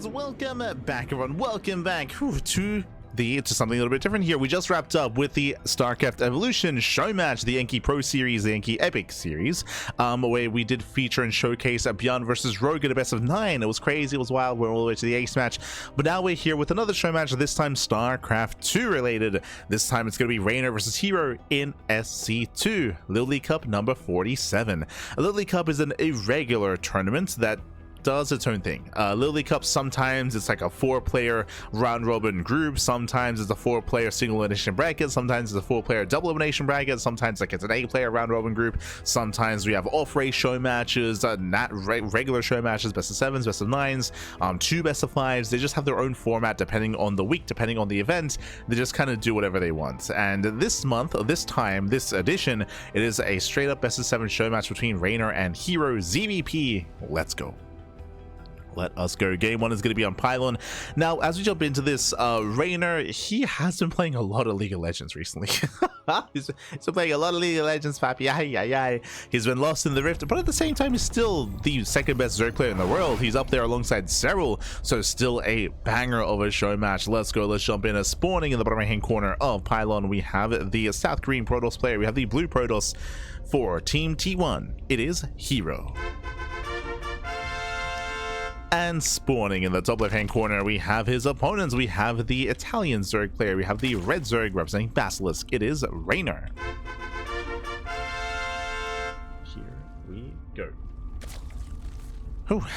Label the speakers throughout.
Speaker 1: Welcome back, everyone. Welcome back to something a little bit different here. We just wrapped up with the StarCraft Evolution show match, the Enki Pro Series, the Enki Epic Series, where we did feature and showcase a Beyond versus Rogue at a best of 9. It was crazy, it was wild. We're all the way to the ace match, but now we're here with another show match, this time StarCraft 2 related. This time it's going to be Reynor versus herO in SC2, LiuLi Cup number 47. LiuLi Cup is an irregular tournament that does its own thing. LiuLi Cup, sometimes it's like a 4-player round robin group, sometimes it's a 4-player single elimination bracket, sometimes it's a 4-player double elimination bracket, sometimes like it's an 8-player round robin group, sometimes we have off-race show matches, regular show matches, best of 7s, best of 9s, 2 best of 5s. They just have their own format depending on the week, depending on the event. They just kind of do whatever they want. And this month, this edition, it is a straight up best of 7 show match between Reynor and herO ZvP. Let's go. Let us go. Game 1 is going to be on Pylon. Now, as we jump into this, Reynor, he has been playing a lot of League of Legends recently. he's been playing a lot of League of Legends, papi. He's been lost in the Rift, but at the same time, he's still the second best Zerg player in the world. He's up there alongside Cyril, so still a banger of a show match. Let's go. Let's jump in. Spawning in the bottom right-hand corner of Pylon, we have the South Green Protoss player. We have the Blue Protoss for Team T1. It is herO. And spawning in the top left hand corner, we have his opponents. We have the Italian Zerg player. We have the red Zerg representing Basilisk. It is Reynor. Here we go.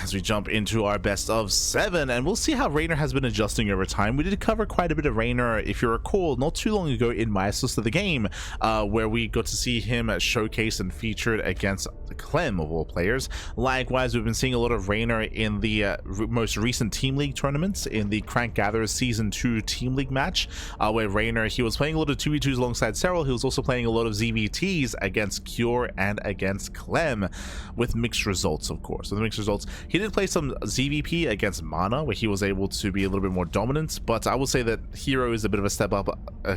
Speaker 1: As we jump into our best of 7, and we'll see how Reynor has been adjusting over time. We did cover quite a bit of Reynor, if you recall, not too long ago in my assist of the game, where we got to see him showcased and featured against Clem of all players. Likewise, we've been seeing a lot of Reynor in the most recent Team League tournaments, in the Crank Gatherers Season 2 Team League match, where Reynor, he was playing a lot of 2v2s alongside Cyril. He was also playing a lot of ZVTs against Cure and against Clem, with mixed results, of course. With mixed results, he did play some ZvP against Mana, where he was able to be a little bit more dominant, but I will say that herO is a bit of a step up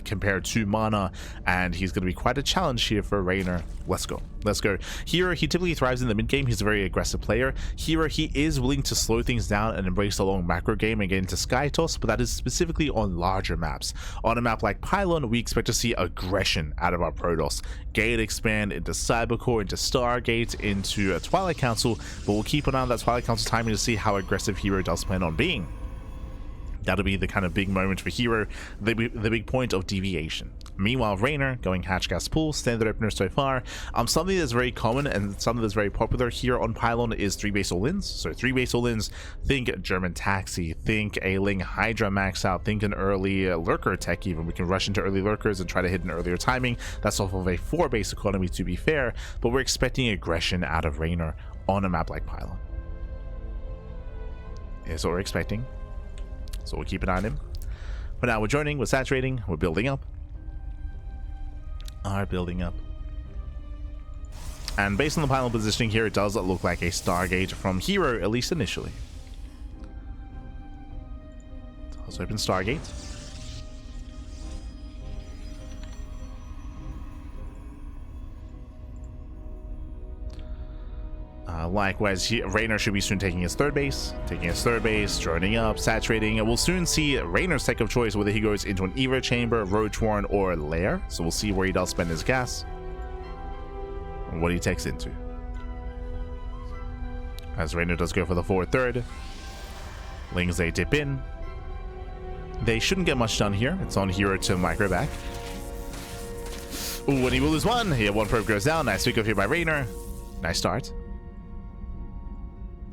Speaker 1: compared to Mana, and he's going to be quite a challenge here for Reynor. Let's go. Let's go. herO, he typically thrives in the mid game. He's a very aggressive player. herO, he is willing to slow things down and embrace the long macro game and get into Sky Toss, but that is specifically on larger maps. On a map like Pylon, we expect to see aggression out of our Protoss. Gate expand into Cybercore, into Stargate, into Twilight Council, but we'll keep an eye on that Twilight Council timing to see how aggressive herO does plan on being. That'll be the kind of big moment for herO, the big point of deviation. Meanwhile, Reynor going hatch gas pool, standard opener so far. Something that's very common and something that's very popular here on Pylon is 3 base all-ins. So 3 base all-ins, think German Taxi, think a Ling Hydra max out, think an early lurker tech even. We can rush into early lurkers and try to hit an earlier timing. That's off of a 4 base economy, to be fair, but we're expecting aggression out of Reynor on a map like Pylon. Is what we're expecting. So we'll keep an eye on him. But now we're joining, we're saturating, we're building up. Building up. And based on the Pylon positioning here, it does look like a Stargate from herO, at least initially. Let's open Stargate. Likewise, Reynor should be soon taking his third base, joining up, saturating. We'll soon see Reynor's tech of choice, whether he goes into an Evo Chamber, Roach Warren, or Lair. So we'll see where he does spend his gas and what he takes into. As Reynor does go for the forward third. Lings, they dip in. They shouldn't get much done here. It's on herO to micro back. Ooh, and he will lose one. Here, one probe goes down. Nice pick up here by Reynor. Nice start.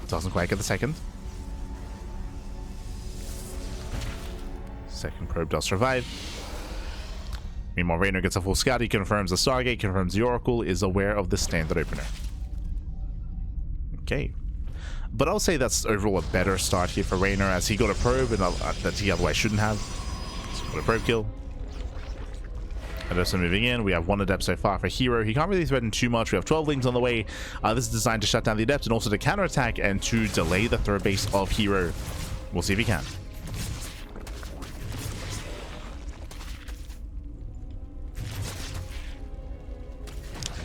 Speaker 1: Doesn't quite get the second. Second probe does survive. Meanwhile, Reynor gets a full scout. He confirms the Stargate, confirms the Oracle, is aware of the standard opener. Okay. But I'll say that's overall a better start here for Reynor, as he got a probe and that he otherwise shouldn't have. So got a probe kill. Adept moving in. We have 1 Adept so far for herO. He can't really threaten too much. We have 12 Lings on the way. This is designed to shut down the Adept and also to counterattack and to delay the third base of herO. We'll see if he can.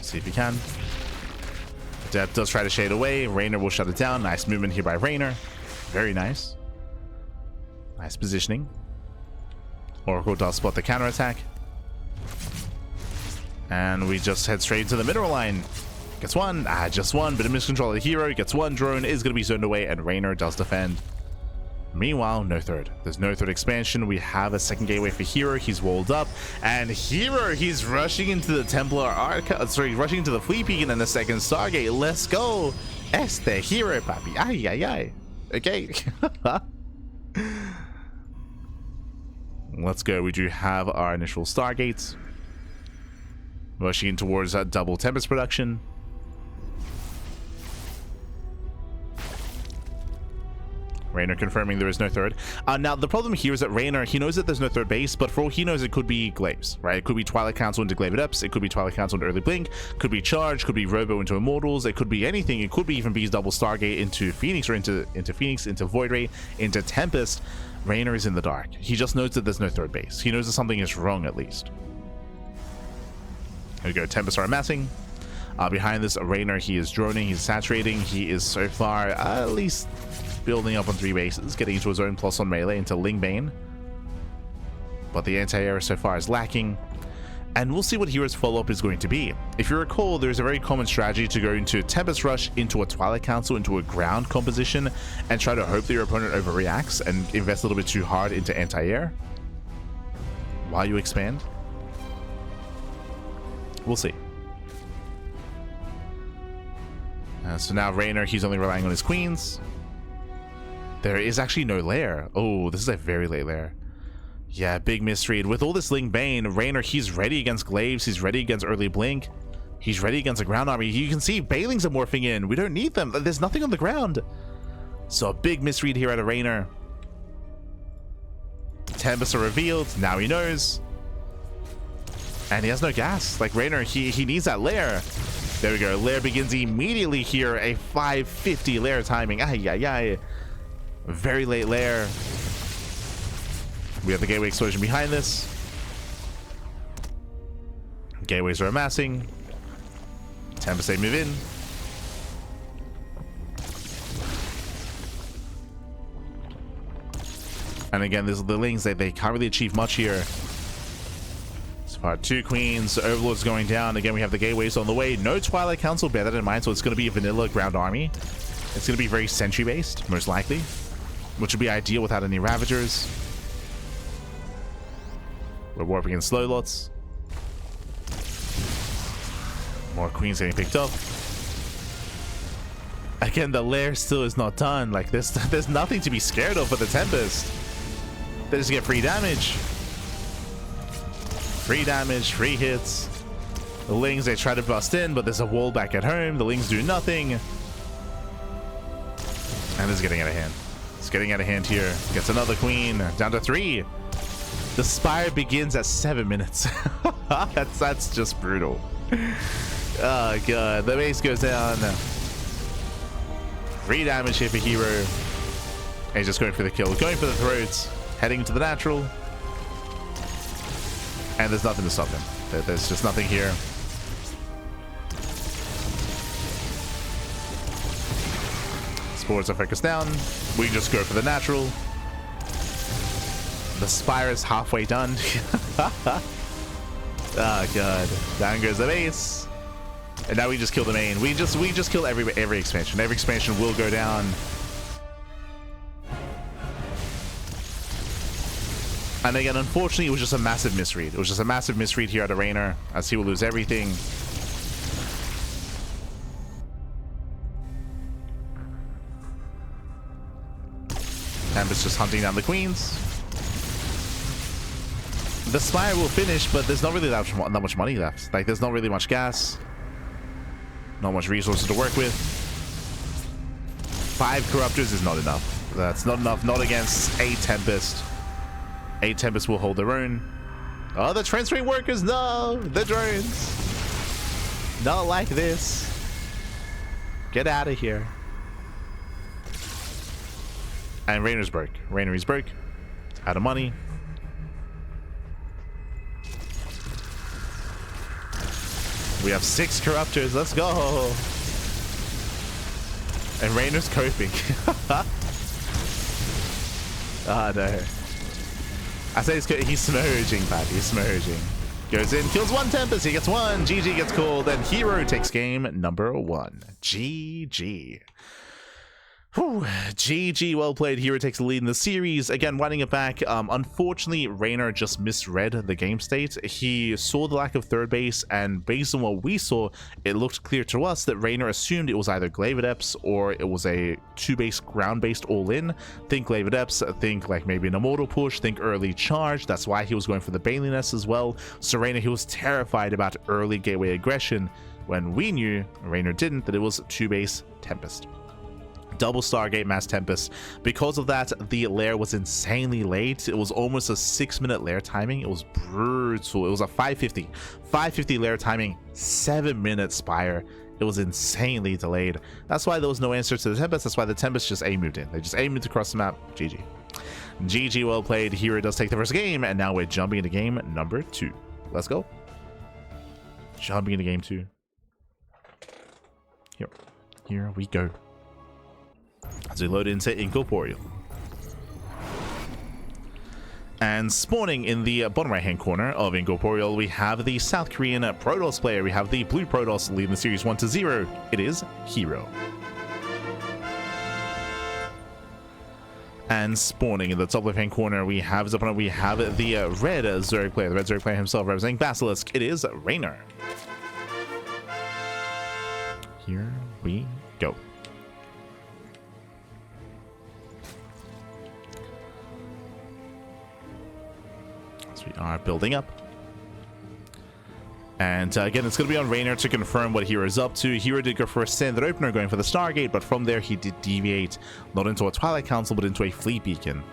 Speaker 1: See if he can. Adept does try to shade away. Reynor will shut it down. Nice movement here by Reynor. Very nice. Nice positioning. Oracle does spot the counterattack. And we just head straight into the mineral line. Gets one. Just one. Bit of miscontrol of the hero. Gets one. Drone is going to be zoned away, and Reynor does defend. Meanwhile, no third. There's no third expansion. We have a second gateway for herO. He's walled up. And herO, he's rushing into the Templar rushing into the Fleet Beacon and the second Stargate. Let's go. Este herO, papi. Ay, ay, ay. Okay. Let's go. We do have our initial Stargates. Rushing in towards that double Tempest production. Reynor confirming there is no third. Now, the problem here is that Reynor, he knows that there's no third base, but for all he knows, it could be Glaives, right? It could be Twilight Council into Glaive Adepts. It could be Twilight Council into Early Blink. Could be Charge. Could be Robo into Immortals. It could be anything. It could be even be double Stargate into Phoenix, or into Phoenix, into Void Ray, into Tempest. Reynor is in the dark. He just knows that there's no third base. He knows that something is wrong, at least. Here we go. Tempest are amassing. Behind this, Reynor, he is droning. He's saturating. He is so far at least building up on 3 bases, getting into his own plus on melee into Lingbane. But the anti-air so far is lacking. And we'll see what hero's follow-up is going to be. If you recall, there's a very common strategy to go into Tempest Rush, into a Twilight Council, into a ground composition, and try to hope that your opponent overreacts and invest a little bit too hard into anti-air while you expand. We'll see. So now Reynor, he's only relying on his queens. There is actually no lair. Oh, this is a very late lair. Yeah, big misread. With all this Lingbane, Reynor, he's ready against Glaives. He's ready against Early Blink. He's ready against a ground army. You can see Bailings are morphing in. We don't need them. There's nothing on the ground. So a big misread here out of Reynor. Tempests are revealed. Now he knows. And he has no gas. Like Reynor, he needs that lair. There we go. Lair begins immediately here. A 550 lair timing. Ay, ay, ay. Very late lair. We have the gateway explosion behind this. Gateways are amassing. Tempest, they move in. And again, this is the Lings. They can't really achieve much here. So far, 2 queens. Overlord's going down. Again, we have the gateways on the way. No Twilight Council, bear that in mind. So it's going to be a vanilla ground army. It's going to be very sentry based, most likely, which would be ideal without any Ravagers. We're warping in slow lots. More queens getting picked up. Again, the lair still is not done. Like there's nothing to be scared of for the Tempest. They just get free damage. Free damage, free hits. The Lings, they try to bust in, but there's a wall back at home. The Lings do nothing. And it's getting out of hand. It's getting out of hand here. Gets another queen. Down to 3. The Spire begins at 7 minutes. That's just brutal. Oh god. The base goes down. 3 damage here for herO. And he's just going for the kill. Going for the throats. Heading to the natural. And there's nothing to stop him. There's just nothing here. Spores are focused down. We just go for the natural. The Spire is halfway done. Oh god. Down goes the base. And now we just kill the main. We just kill every expansion. Every expansion will go down. And again, unfortunately, it was just a massive misread. It was just a massive misread here at Reynor, as he will lose everything. Tempest just hunting down the queens. The Spire will finish, but there's not really that much money left. Like, there's not really much gas. Not much resources to work with. 5 Corruptors is not enough. That's not enough. Not against 8 Tempest. 8 Tempest will hold their own. Oh, the transferring workers, no! The drones! Not like this. Get out of here. And Reynor's broke. Reynor is broke. Out of money. We have 6 Corruptors. Let's go. And Reynor's coping. Oh no. I say he's smurging, Pat. He's smurging. Goes in, kills one Tempest. He gets one. GG gets called. And herO takes game number 1. GG. Whew. GG, well played. herO takes the lead in the series. Again, winding it back, unfortunately, Reynor just misread the game state. He saw the lack of third base, and based on what we saw, it looked clear to us that Reynor assumed it was either Glaive Adepts or it was a 2-base ground-based all-in. Think Glaive Adepts, think like maybe an Immortal push, think early charge. That's why he was going for the Baneliness as well. So Reynor, he was terrified about early gateway aggression, when we knew, Reynor didn't, that it was 2-base Tempest. Double Stargate Mass Tempest. Because of that, the lair was insanely late. It was almost a 6-minute lair timing. It was brutal. It was a 550 lair timing, 7-minute Spire. It was insanely delayed. That's why there was no answer to the Tempest. That's why the Tempest just A-moved in. They just A-moved across the map. GG. GG, well played. herO does take the first game, and now we're jumping into game number 2. Let's go. Jumping into game 2. Here we go. As we load into Incorporeal. And spawning in the bottom right hand corner of Incorporeal, we have the South Korean Protoss player. We have the blue Protoss leading the series 1-0. It is herO. And spawning in the top left hand corner, we have his opponent. We have the red Zerg player, the red Zerg player himself, representing Basilisk. It is Reynor. Here we go. We are building up. And again, it's going to be on Reynor to confirm what herO is up to. herO did go for a standard opener, going for the Stargate, but from there he did deviate, not into a Twilight Council, but into a Fleet Beacon.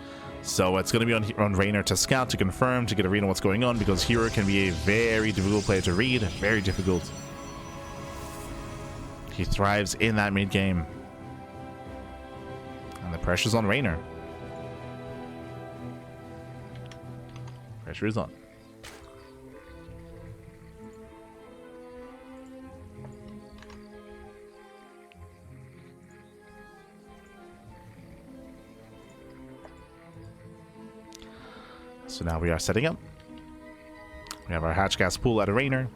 Speaker 1: So it's going to be on Reynor to scout, to confirm, to get a read on what's going on, because herO can be a very difficult player to read. Very difficult. He thrives in that mid game. And the pressure's on Reynor. Pressure is on. So now we are setting up. We have our hatch gas pool out of Reynor.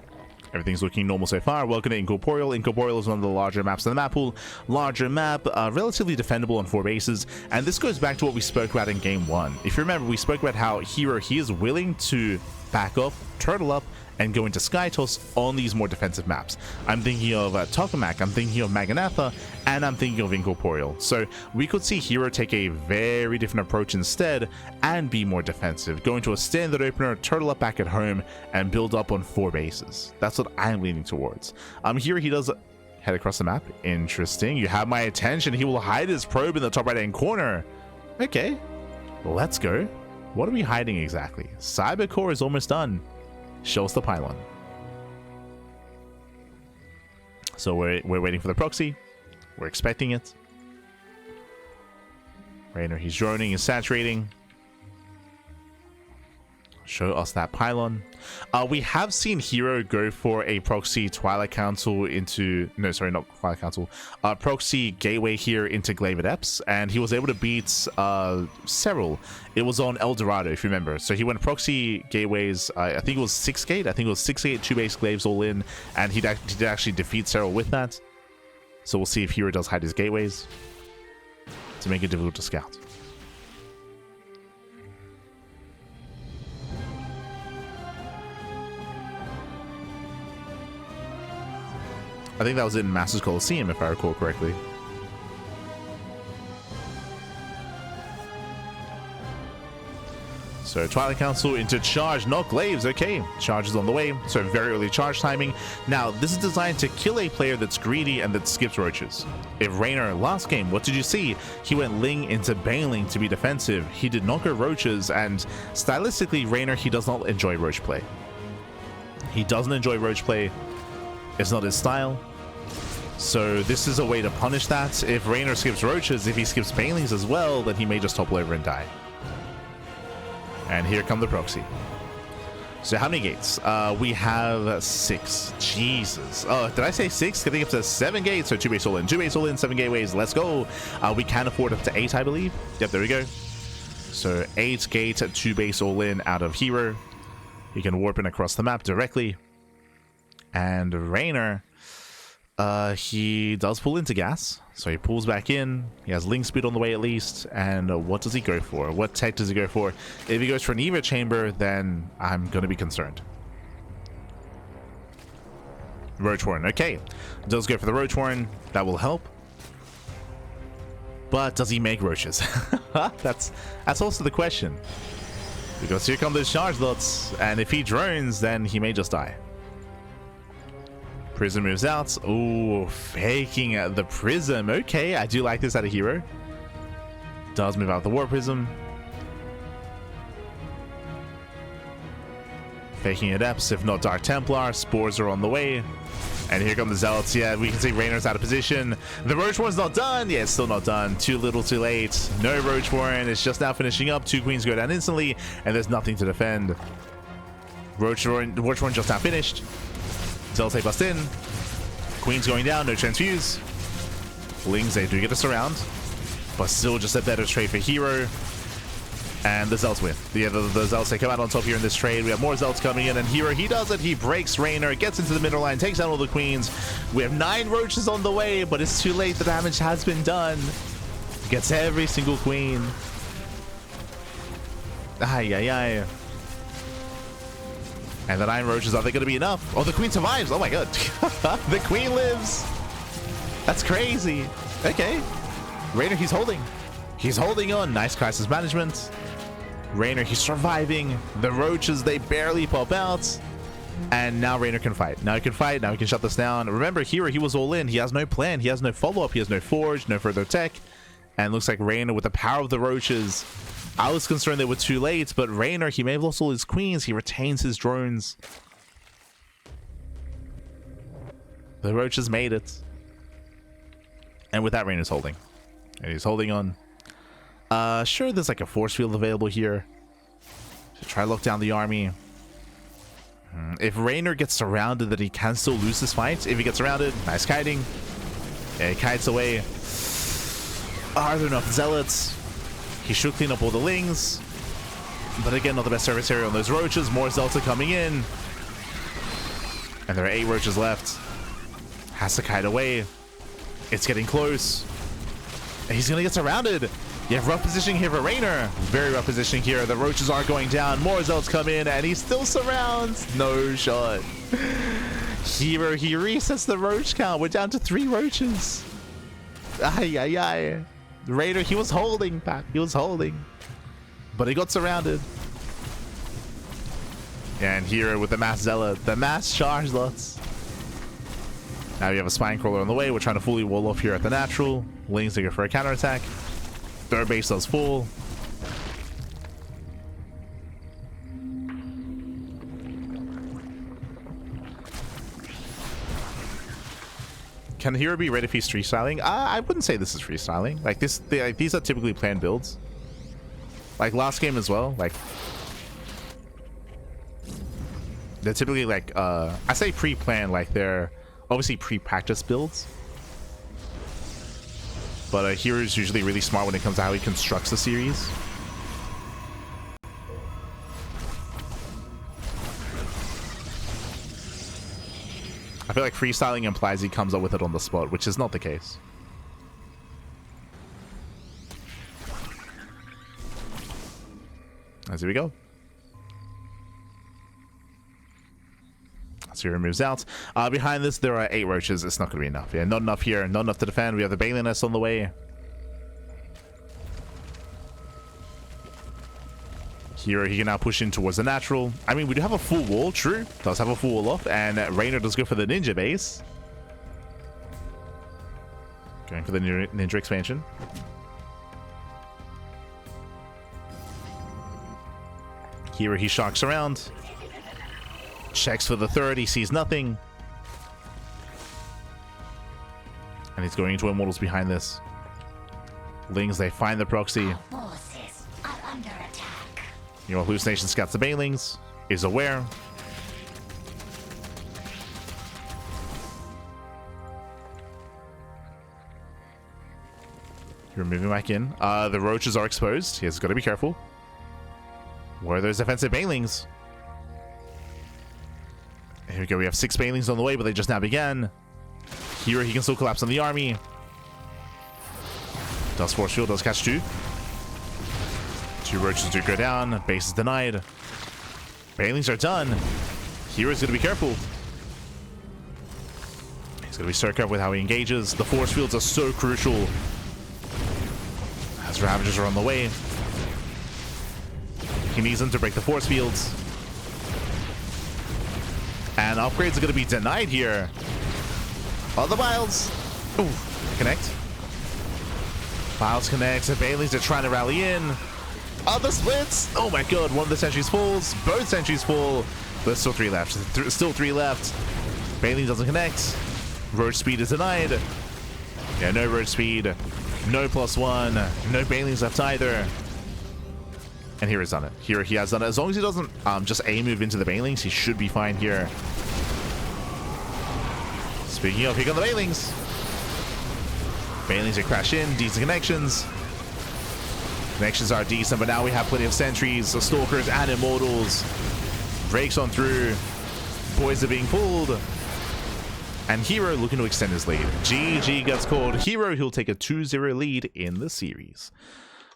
Speaker 1: Everything's looking normal so far. Welcome to Incorporeal. Incorporeal is one of the larger maps in the map pool. Larger map, relatively defendable on 4 bases. And this goes back to what we spoke about in game 1. If you remember, we spoke about how herO, he is willing to back up, turtle up, and go into Skytoss on these more defensive maps. I'm thinking of Tokamak, I'm thinking of Maganatha, and I'm thinking of Incorporeal. So we could see herO take a very different approach instead and be more defensive. Go into a standard opener, turtle up back at home, and build up on 4 bases. That's what I'm leaning towards. Here he does head across the map. Interesting. You have my attention. He will hide his probe in the top right-hand corner. Okay, let's go. What are we hiding exactly? Cyber core is almost done. Show us the pylon. So we're waiting for the proxy. We're expecting it. Reynor, he's droning, he's saturating. Show us that pylon. We have seen herO go for a proxy Twilight Council into... No, sorry, not Twilight Council. Proxy Gateway here into Glaive Adepts, and he was able to beat several. It was on El Dorado, if you remember. So he went proxy gateways, I think it was 6 gate. I think it was 6 gate, 2-base Glaives all in, and he did actually defeat several with that. So we'll see if herO does hide his gateways to make it difficult to scout. I think that was in Masters Coliseum, if I recall correctly. So Twilight Council into charge, not Glaives. Okay, charge is on the way. So very early charge timing. Now, this is designed to kill a player that's greedy and that skips roaches. If Reynor, last game, what did you see? He went Ling into Baneling to be defensive. He did not go roaches, and stylistically, Reynor, he does not enjoy roach play. He doesn't enjoy roach play. It's not his style. So this is a way to punish that. If Reynor skips roaches, if he skips Banelings as well, then he may just topple over and die. And here come the proxy. So how many gates? We have 6. Jesus. Oh, did I say 6? Getting up to 7 gates. So 2-base all in, 2-base all in, 7 gateways. Let's go. We can afford up to 8, I believe. Yep, there we go. So 8 gate, 2 base all in out of herO. He can warp in across the map directly. And Reynor, he does pull into gas. So he pulls back in. He has link speed on the way at least. And what does he go for? What tech does he go for? If he goes for an Evo chamber, then I'm going to be concerned. Roach Warren. Okay. Does go for the Roach Warren. That will help. But does he make roaches? That's also the question. Because here come those charge lots, and if he drones, then he may just die. Prism moves out. Ooh, faking the Prism. Okay, I do like this out of herO. Does move out the War Prism. Faking Adepts, if not Dark Templar. Spores are on the way. And here come the Zealots. Yeah, we can see Reynor's out of position. The Roach Warren's not done. Yeah, it's still not done. Too little, too late. No Roach Warren. It's just now finishing up. 2 queens go down instantly, and there's nothing to defend. Roach Warren just now finished. Zealots bust in. Queens going down. No transfuse. Lings, they do get us around, but still just a better trade for herO. And the Zealots win. Yeah, the Zealots, they come out on top here in this trade. We have more Zealots coming in, and herO, he does it. He breaks Reynor, gets into the middle line, takes out all the queens. We have 9 roaches on the way, but it's too late. The damage has been done. Gets every single queen. Ay, ay, ay. And the 9 roaches, are they going to be enough? Oh, the queen survives. Oh my god. The queen lives. That's crazy. Okay. Reynor, he's holding. He's holding on. Nice crisis management. Reynor, he's surviving. The roaches, they barely pop out. And now Reynor can fight. Now he can fight. Now he can shut this down. Remember, herO, he was all in. He has no plan. He has no follow-up. He has no forge, no further tech. And looks like Reynor, with the power of the roaches, I was concerned they were too late, but Reynor, he may have lost all his queens. He retains his drones. The roaches made it. And with that, Reynor's holding. And he's holding on. Sure, there's like a force field available here. Should try to lock down the army. If Reynor gets surrounded, then he can still lose this fight. If he gets surrounded, nice kiting. Yeah, he kites away. Are there enough Zealots? He should clean up all the Lings. But again, not the best service area on those roaches. More Zealots are coming in. And there are 8 roaches left. Has to kite away. It's getting close. And he's gonna get surrounded. You have rough positioning here for Reynor. Very rough positioning here. The roaches are going down. More Zealots come in, and he still surrounds. No shot. herO, he resets the roach count. We're down to 3 roaches. Ay, ay, ay. Reynor, he was holding, Pat. He was holding. But he got surrounded. And herO with the mass Zealot. The mass charge lots. Now you have a Spine Crawler on the way. We're trying to fully wall off here at the natural. Lings to go for a counterattack. Third base does full. Can herO be ready if he's freestyling? I wouldn't say this is freestyling. Like this, these are typically planned builds. Like last game as well. Like they're typically like I say pre-planned. Like they're obviously pre-practice builds. But herO is usually really smart when it comes to how he constructs the series. I feel like freestyling implies he comes up with it on the spot, which is not the case. As here we go. herO moves out. Behind this, there are 8 roaches. It's not going to be enough. Yeah, not enough here. Not enough to defend. We have the Bailey Nest on the way. herO, he can now push in towards the natural. I mean, we do have a full wall. True. Does have a full wall off. And Reynor does go for the ninja base. Going for the ninja expansion. herO, he shocks around. Checks for the 3rd. He sees nothing. And he's going into Immortals behind this. Lings, they find the proxy.
Speaker 2: Our forces are under attack.
Speaker 1: Your hallucination scouts the Bailings. Is aware. You're moving back in. The roaches are exposed. He's got to be careful. Where are those defensive banelings? Here we go. We have 6 banelings on the way, but they just now began. Here he can still collapse on the army. Does force field, does catch 2. 2 roaches do go down. Base is denied. Banelings are done. Hero's going to be careful. He's going to be so careful with how he engages. The force fields are so crucial. As Ravagers are on the way. He needs them to break the force fields. And upgrades are going to be denied here. All the Biles. Ooh, connect. Biles connects. The Banelings are trying to rally in. Other splits. Oh my god, one of the sentries falls. Both sentries fall. There's still 3 left. Still 3 left. Baneling doesn't connect. Roach speed is denied. Yeah, no roach speed. No +1. No Banelings left either. And here he's done it. Here he has done it. As long as he doesn't just A-move into the Banelings, he should be fine here. Speaking of, here come the Banelings. Banelings are crash in. Decent connections. Connections are decent, but now we have plenty of sentries, the Stalkers and Immortals. Breaks on through. Boys are being pulled. And herO looking to extend his lead. GG gets called. herO, he'll take a 2-0 lead in the series.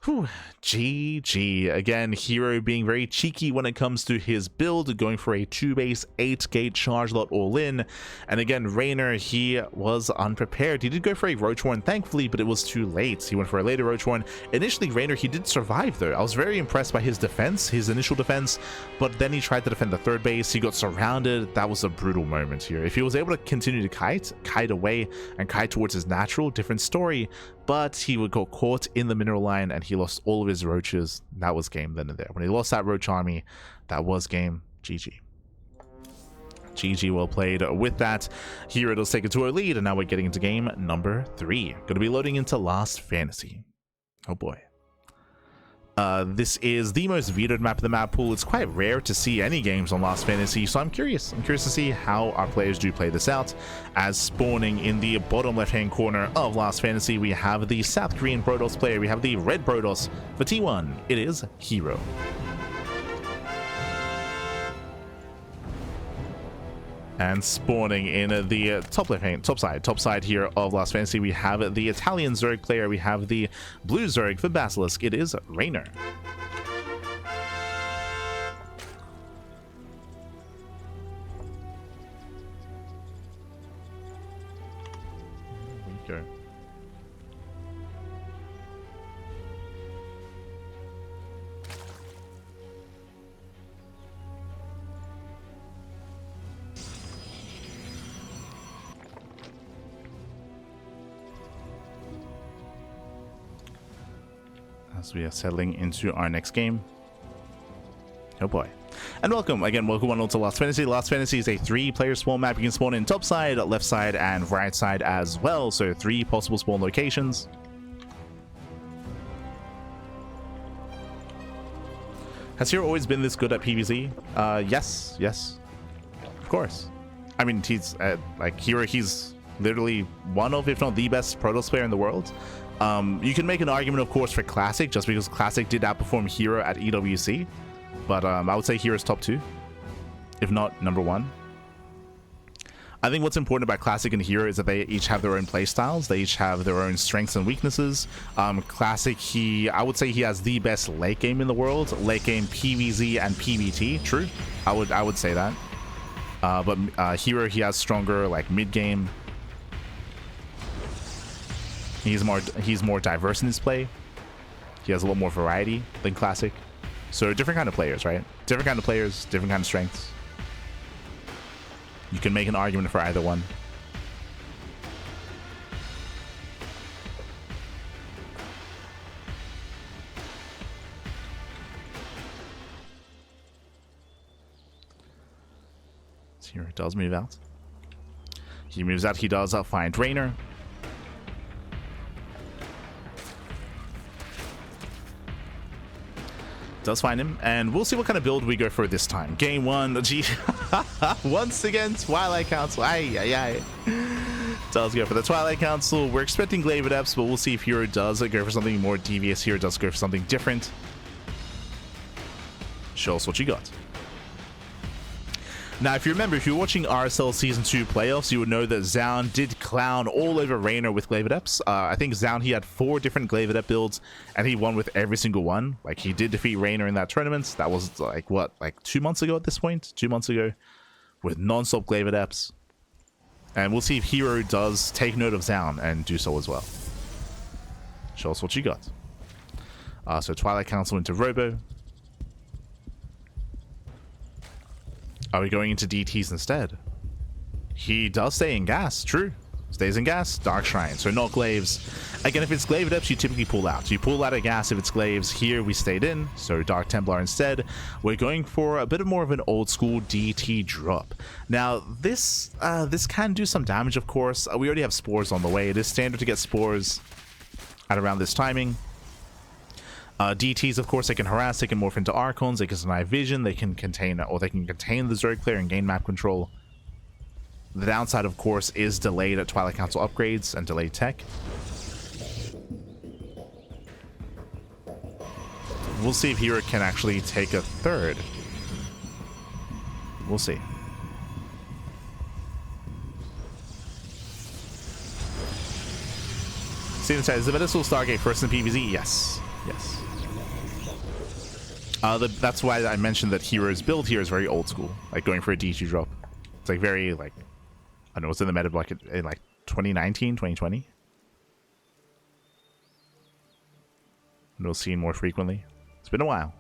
Speaker 1: Whew, GG. Again, herO being very cheeky when it comes to his build, going for a 2-base, 8-gate charge lot all in. And again, Reynor, he was unprepared. He did go for a Roach Horn, thankfully, but it was too late. He went for a later Roach Horn. Initially, Reynor, he did survive, though. I was very impressed by his defense, his initial defense, but then he tried to defend the 3rd base. He got surrounded. That was a brutal moment here. If he was able to continue to kite away, and kite towards his natural, different story, but he would go caught in the mineral line and he lost all of his roaches. That was game then and there. When he lost that roach army, that was game. GG. GG, well played with that. herO does take a 2-0 lead, and now we're getting into game number 3. Going to be loading into Last Fantasy. Oh boy. This is the most vetoed map of the map pool. It's quite rare to see any games on Last Fantasy, so I'm curious to see how our players do play this out. As spawning in the bottom left-hand corner of Last Fantasy, we have the South Korean Protoss player. We have the red Protoss. For T1, it is herO. And spawning in the top side here of Last Fantasy, we have the Italian Zerg player. We have the blue Zerg for Basilisk. It is Reynor. There we go. As we are settling into our next game. Oh boy. And welcome one all to Last Fantasy. Last Fantasy is a 3-player spawn map. You can spawn in top side, left side, and right side as well. So 3 possible spawn locations. Has herO always been this good at PvZ? Yes, of course. I mean, he's like herO. He's literally one of, if not the best Protoss player in the world. You can make an argument, of course, for Classic, just because Classic did outperform herO at EWC. But I would say hero's top 2, if not number 1. I think what's important about Classic and herO is that they each have their own play styles. They each have their own strengths and weaknesses. Classic, I would say he has the best late game in the world. Late game PvZ and PvT. True, I would say that. But herO, he has stronger like mid game. He's more diverse in his play. He has a lot more variety than Classic. So different kind of players, right? Different kind of players, different kind of strengths. You can make an argument for either one. So here it does move out. He moves out. He does find Reynor. Does find him, and we'll see what kind of build we go for this time. Game 1, once again, Twilight Council. Does go for the Twilight Council. We're expecting Glaive Adepts, but we'll see if herO does go for something more devious here. Does go for something different. Show us what you got. Now, if you remember, if you're watching RSL Season 2 playoffs, you would know that Zaun did clown all over Reynor with Glaive Adepts. I think Zaun, he had 4 different Glaive Adept builds, and he won with every single one. Like, he did defeat Reynor in that tournament. That was, like, what, like 2 months ago at this point? 2 months ago, with non-stop Glaive Adepts. And we'll see if herO does take note of Zaun and do so as well. Show us what you got. So Twilight Council into Robo. Are we going into DTs instead? He does stay in gas, true. Stays in gas, Dark Shrine, so not Glaives. Again, if it's Glaive Adepts, you typically pull out. You pull out of gas if it's Glaives. Here we stayed in, so Dark Templar instead. We're going for a bit more of an old school DT drop. Now, this can do some damage, of course. We already have Spores on the way. It is standard to get Spores at around this timing. DTs, of course, they can harass, they can morph into Archons, they can deny vision, they can contain the Zerg player and gain map control. The downside, of course, is delayed at Twilight Council upgrades and delayed tech. We'll see if herO can actually take a third. We'll see. Steven says, Invitational Stargate first in PvZ? Yes. Yes. That's why I mentioned that herO's build here is very old school. Like going for a DT drop. It's like very, like, I don't know, what's in the meta block in like 2019, 2020? We'll see more frequently. It's been a while.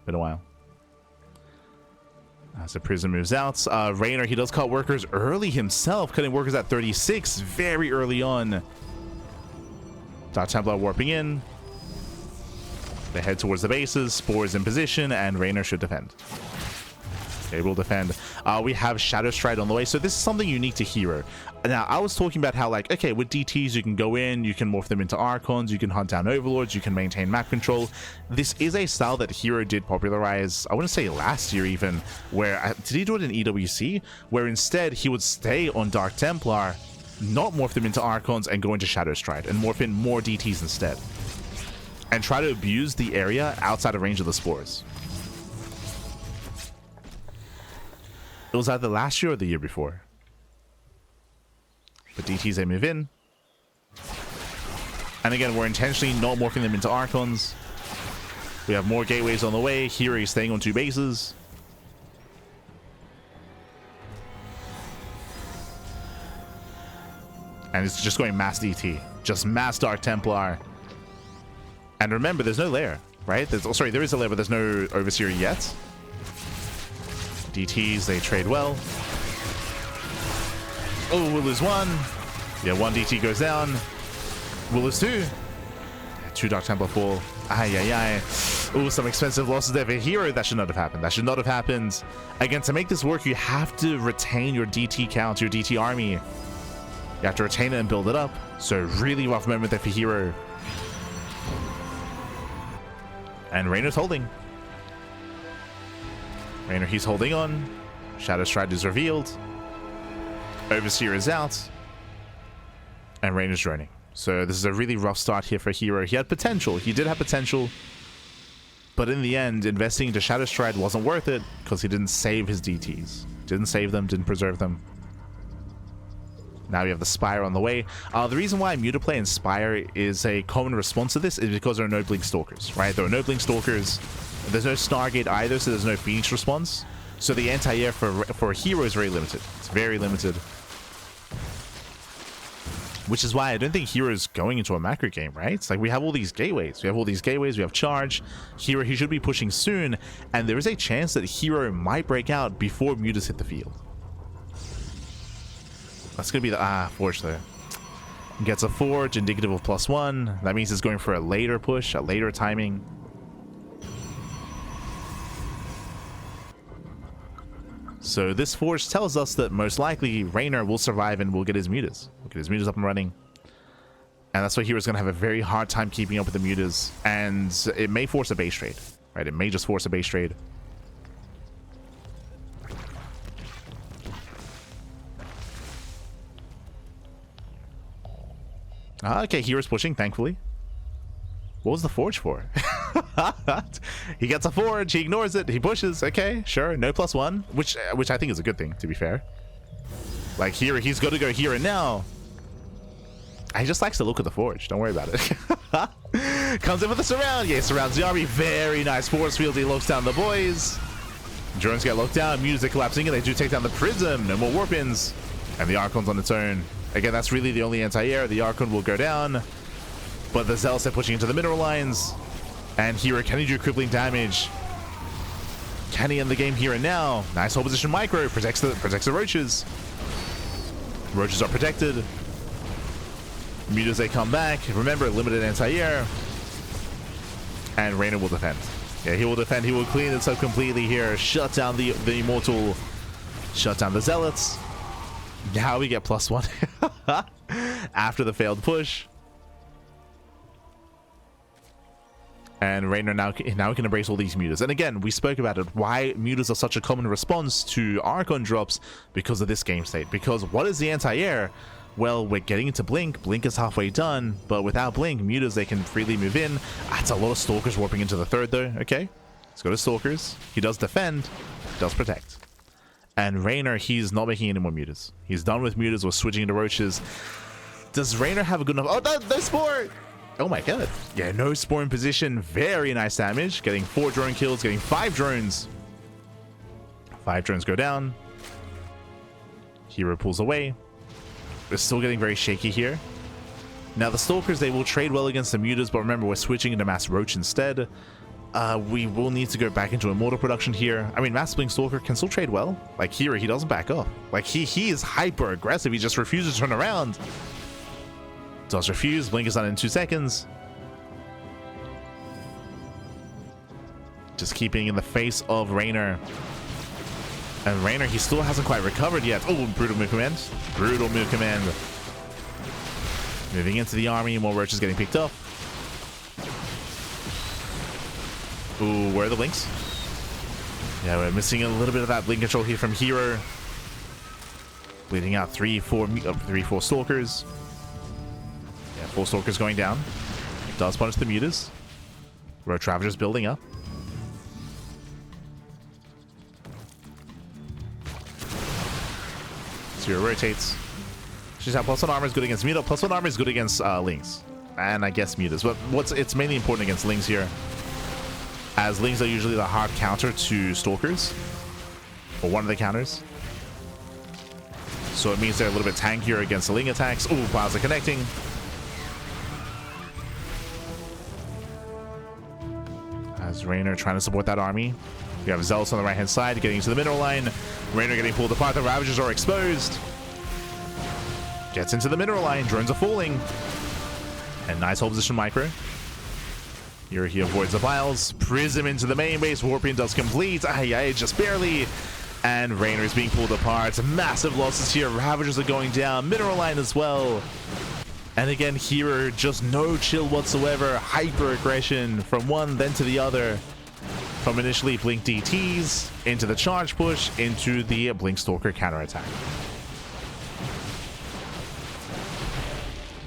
Speaker 1: So Prism moves out. Reynor, he does cut workers early himself, cutting workers at 36 very early on. Dark Templar warping in. They head towards the bases. Spores in position, and Reynor should defend. Okay, we'll defend. We have Shadow Stride on the way, so this is something unique to herO. Now, I was talking about how, like, okay, with DTs, you can go in, you can morph them into Archons, you can hunt down Overlords, you can maintain map control. This is a style that herO did popularize, I wouldn't say last year even, where, did he do it in EWC? Where instead, he would stay on Dark Templar, not morph them into Archons, and go into Shadow Stride, and morph in more DTs instead. And try to abuse the area outside of range of the Spores. It was either last year or the year before. The DTs, they move in. And again, we're intentionally not morphing them into Archons. We have more gateways on the way. Here he's staying on 2 bases. And it's just going mass DT. Just mass Dark Templar. And remember, there's no lair, right? Sorry, there is a lair, but there's no Overseer yet. DTs, they trade well. Oh, we'll lose 1. Yeah, 1 DT goes down. We'll lose 2. 2 Dark Templar fall. Ay, ay, ay. Oh, some expensive losses there for herO. That should not have happened. That should not have happened. Again, to make this work, you have to retain your DT count, your DT army. You have to retain it and build it up. So really rough moment there for herO. And Reynor's holding. Reynor, he's holding on. Shadow Stride is revealed. Overseer is out. And Reynor's droning. So this is a really rough start here for herO. He had potential. He did have potential. But in the end, investing into Shadow Stride wasn't worth it because he didn't save his DTs. Didn't save them, didn't preserve them. Now we have the Spire on the way. The reason why Mutaplay and Spire is a common response to this is because there are no Blink Stalkers, right? There are no Blink Stalkers. There's no Stargate either, so there's no Phoenix response. So the anti-air for herO is very limited. It's very limited. Which is why I don't think herO is going into a macro game, right? It's like we have all these gateways. We have charge. herO, he should be pushing soon. And there is a chance that herO might break out before Mutas hit the field. That's going to be the... Forge there. Gets a Forge, indicative of +1. That means it's going for a later push, a later timing. So this Forge tells us that most likely Reynor will survive and will get his Mutas. We'll get his Mutas up and running. And that's why hero's going to have a very hard time keeping up with the Mutas. And it may force a base trade, right? It may just force a base trade. Okay, hero's pushing, thankfully. What was the forge for? He gets a forge, he ignores it, he pushes. Okay, sure, no +1, which I think is a good thing, to be fair. Like here, he's got to go here and now. He just likes to look at the forge. Don't worry about it. Comes in with a surround. Yeah, surrounds the army. Very nice force field. He locks down the boys. Drones get locked down. Music collapsing, and they do take down the prism. No more warpins. And the Archon's on its own. Again, that's really the only anti-air. The Archon will go down. But the Zealots are pushing into the mineral lines. And here, can he do crippling damage? Can he end the game here and now? Nice hold position micro. Protects the roaches. Roaches are protected. Mutas, they come back. Remember, limited anti-air. And Reynor will defend. Yeah, he will defend. He will clean this up completely here. Shut down the Immortal. Shut down the Zealots. Now we get +1 after the failed push. And Reynor now can embrace all these mutas. And again, we spoke about it. Why mutas are such a common response to Archon drops because of this game state. Because what is the anti-air? Well, we're getting into Blink. Blink is halfway done, but without Blink, mutas, they can freely move in. That's a lot of Stalkers warping into the third, though. Okay, let's go to Stalkers. He does defend, does protect. And Reynor, he's not making any more mutas. He's done with mutas. We're switching into roaches. Does Reynor have a good enough... Oh, no spore! Oh my god. Yeah, no spore in position. Very nice damage. Getting 4 drone kills, getting 5 drones. 5 drones go down. Hero pulls away. We're still getting very shaky here. Now the Stalkers, they will trade well against the mutas, but remember, we're switching into Mass Roach instead. We will need to go back into Immortal production here. I mean, Mass Blink Stalker can still trade well. Like here, he doesn't back up. Like he is hyper aggressive. He just refuses to turn around. Does refuse. Blink is done in 2 seconds. Just keeping in the face of Reynor. And Reynor, he still hasn't quite recovered yet. Oh, brutal move command. Brutal move command. Moving into the army. More roaches getting picked up. Ooh, where are the blinks? Yeah, we're missing a little bit of that blink control here from herO. Bleeding out 3-4 Stalkers. Yeah, 4 Stalkers going down. Does punish the mutas. Roach Ravagers building up. Zero rotates. She's how +1 armor is good against muta. +1 armor is good against lings, and I guess mutas. But it's mainly important against lings here, as lings are usually the hard counter to Stalkers, or one of the counters. So it means they're a little bit tankier against the ling attacks. Ooh, Plaza connecting. As Reynor trying to support that army. We have Zealots on the right hand side getting into the mineral line. Reynor getting pulled apart. The Ravagers are exposed. Gets into the mineral line. Drones are falling. And nice hold position micro. Here he avoids the piles. Prism into the main base. Warping does complete. Just barely. And Reynor is being pulled apart. Massive losses here. Ravagers are going down. Mineral line as well. And again, here, just no chill whatsoever. Hyper aggression from one, then to the other. From initially Blink DTs, into the charge push, into the Blink Stalker counterattack.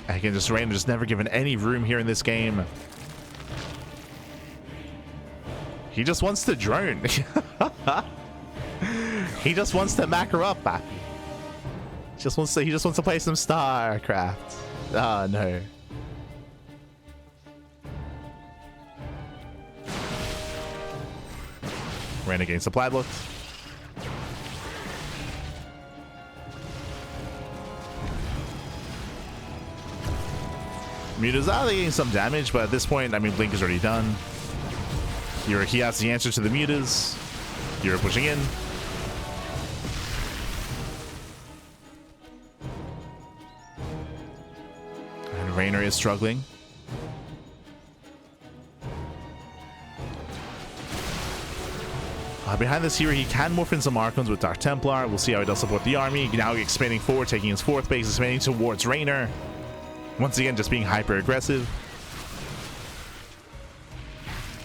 Speaker 1: Again, just Reynor just never given any room here in this game. He just wants to drone. He just wants to mac her up. He just wants to play some StarCraft. Ah, no. Ran against supply blocked. Mutas are getting some damage, but at this point, I mean, Blink is already done. Here he has the answer to the mutas. Here pushing in. And Reynor is struggling. Behind this here, he can morph in some Archons with Dark Templar. We'll see how he does support the army. Now expanding forward, taking his 4th base, expanding towards Reynor. Once again, just being hyper aggressive.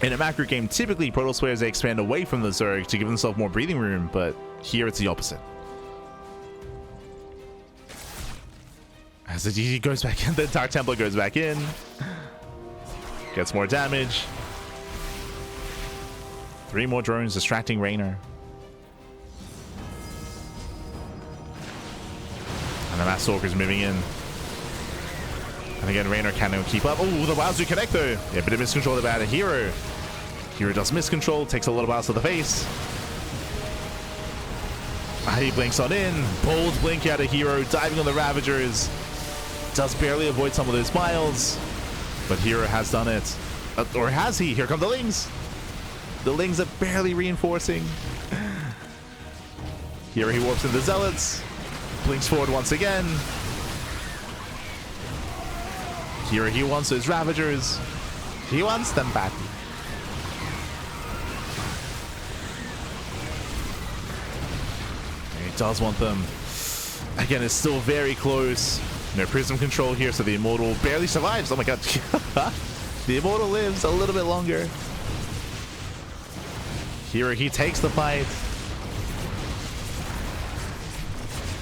Speaker 1: In a macro game, typically Protoss players, they expand away from the Zerg to give themselves more breathing room, but here it's the opposite. As the DT goes back in, the Dark Templar goes back in. Gets more damage. 3 more drones distracting Reynor. And the Mass Stalker's moving in. And again, Reynor can't keep up. Oh, the Wowzoo connect though. Yeah, bit of miscontrol about a herO. herO does miscontrol, takes a lot of bounce to the face. He blinks on in. Bold blink out of herO, diving on the Ravagers. Does barely avoid some of those miles. But herO has done it. Or has he? Here come the Lings. The Lings are barely reinforcing. Here he warps into the Zealots. Blinks forward once again. Here he wants those Ravagers. He wants them back. He does want them. Again, it's still very close. No prism control here, so the Immortal barely survives. Oh my god. The Immortal lives a little bit longer. Here he takes the fight.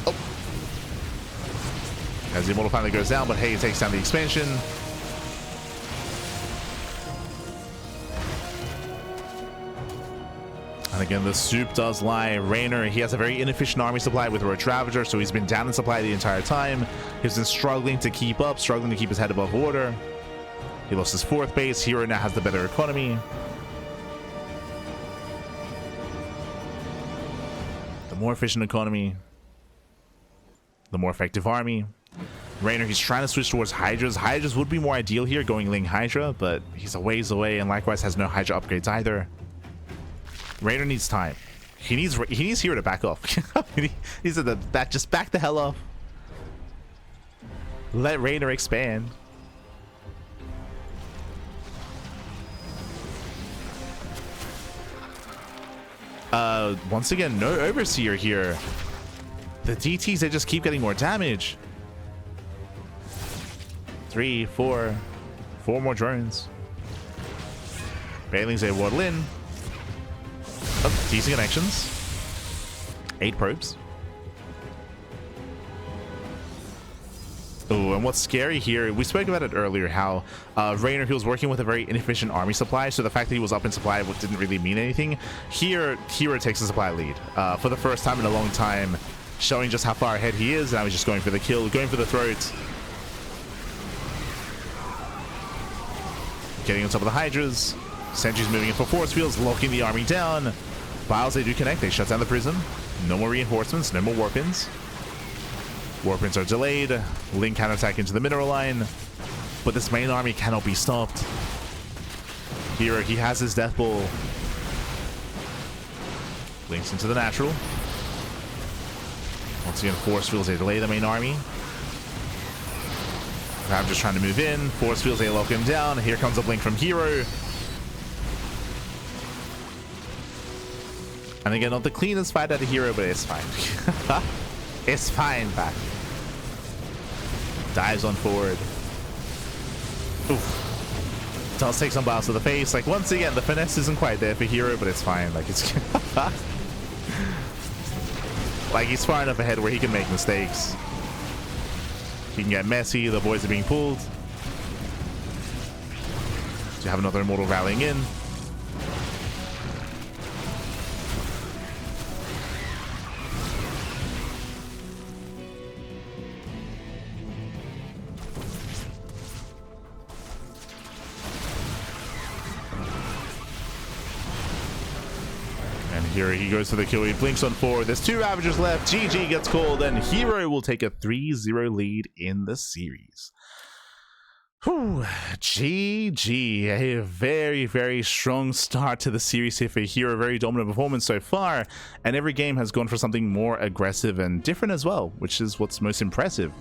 Speaker 1: Oh. As the Immortal finally goes down, but hey, he takes down the expansion. And again, the soup does lie. Reynor, he has a very inefficient army supply with Roach Ravager, so he's been down in supply the entire time. He's been struggling to keep up, struggling to keep his head above water. He lost his 4th base. herO now has the better economy. The more efficient economy, the more effective army. Reynor, he's trying to switch towards Hydras. Hydras would be more ideal here, going Ling Hydra, but he's a ways away and likewise has no Hydra upgrades either. Reynor needs time. He needs herO to back off. He needs to just back the hell off. Let Reynor expand. Once again, no Overseer here. The DTs, they just keep getting more damage. 3, 4 more drones. Bailings, they waddle in. Oh, decent connections. 8 probes. Oh, and what's scary here, we spoke about it earlier, how Reynor, he was working with a very inefficient army supply, so the fact that he was up in supply didn't really mean anything. Here, herO takes the supply lead for the first time in a long time, showing just how far ahead he is. Now he's just going for the kill, going for the throat. Getting on top of the Hydras. Sentry's moving in for force fields, locking the army down. Biles, they do connect, they shut down the prism. No more reinforcements, no more warpins. Warpins are delayed. Ling counterattack into the mineral line. But this main army cannot be stopped. Here, he has his death ball. Links into the natural. Once again, force fields, they delay the main army. I'm just trying to move in. Force fields, they lock him down. Here comes a blink from herO. And again, not the cleanest fight out of herO, but it's fine. It's fine, back. Dives on forward. Oof. Does take some bounce to the face. Like, once again, the finesse isn't quite there for herO, but it's fine. Like, it's... like, he's far enough ahead where he can make mistakes. He can get messy. The boys are being pulled. You have another Immortal rallying in. Here he goes for the kill. He blinks on forward. There's 2 Ravagers left. GG gets called, and herO will take a 3-0 lead in the series. Whew. GG. A very, very strong start to the series here for herO. Very dominant performance so far, and every game has gone for something more aggressive and different as well, which is what's most impressive.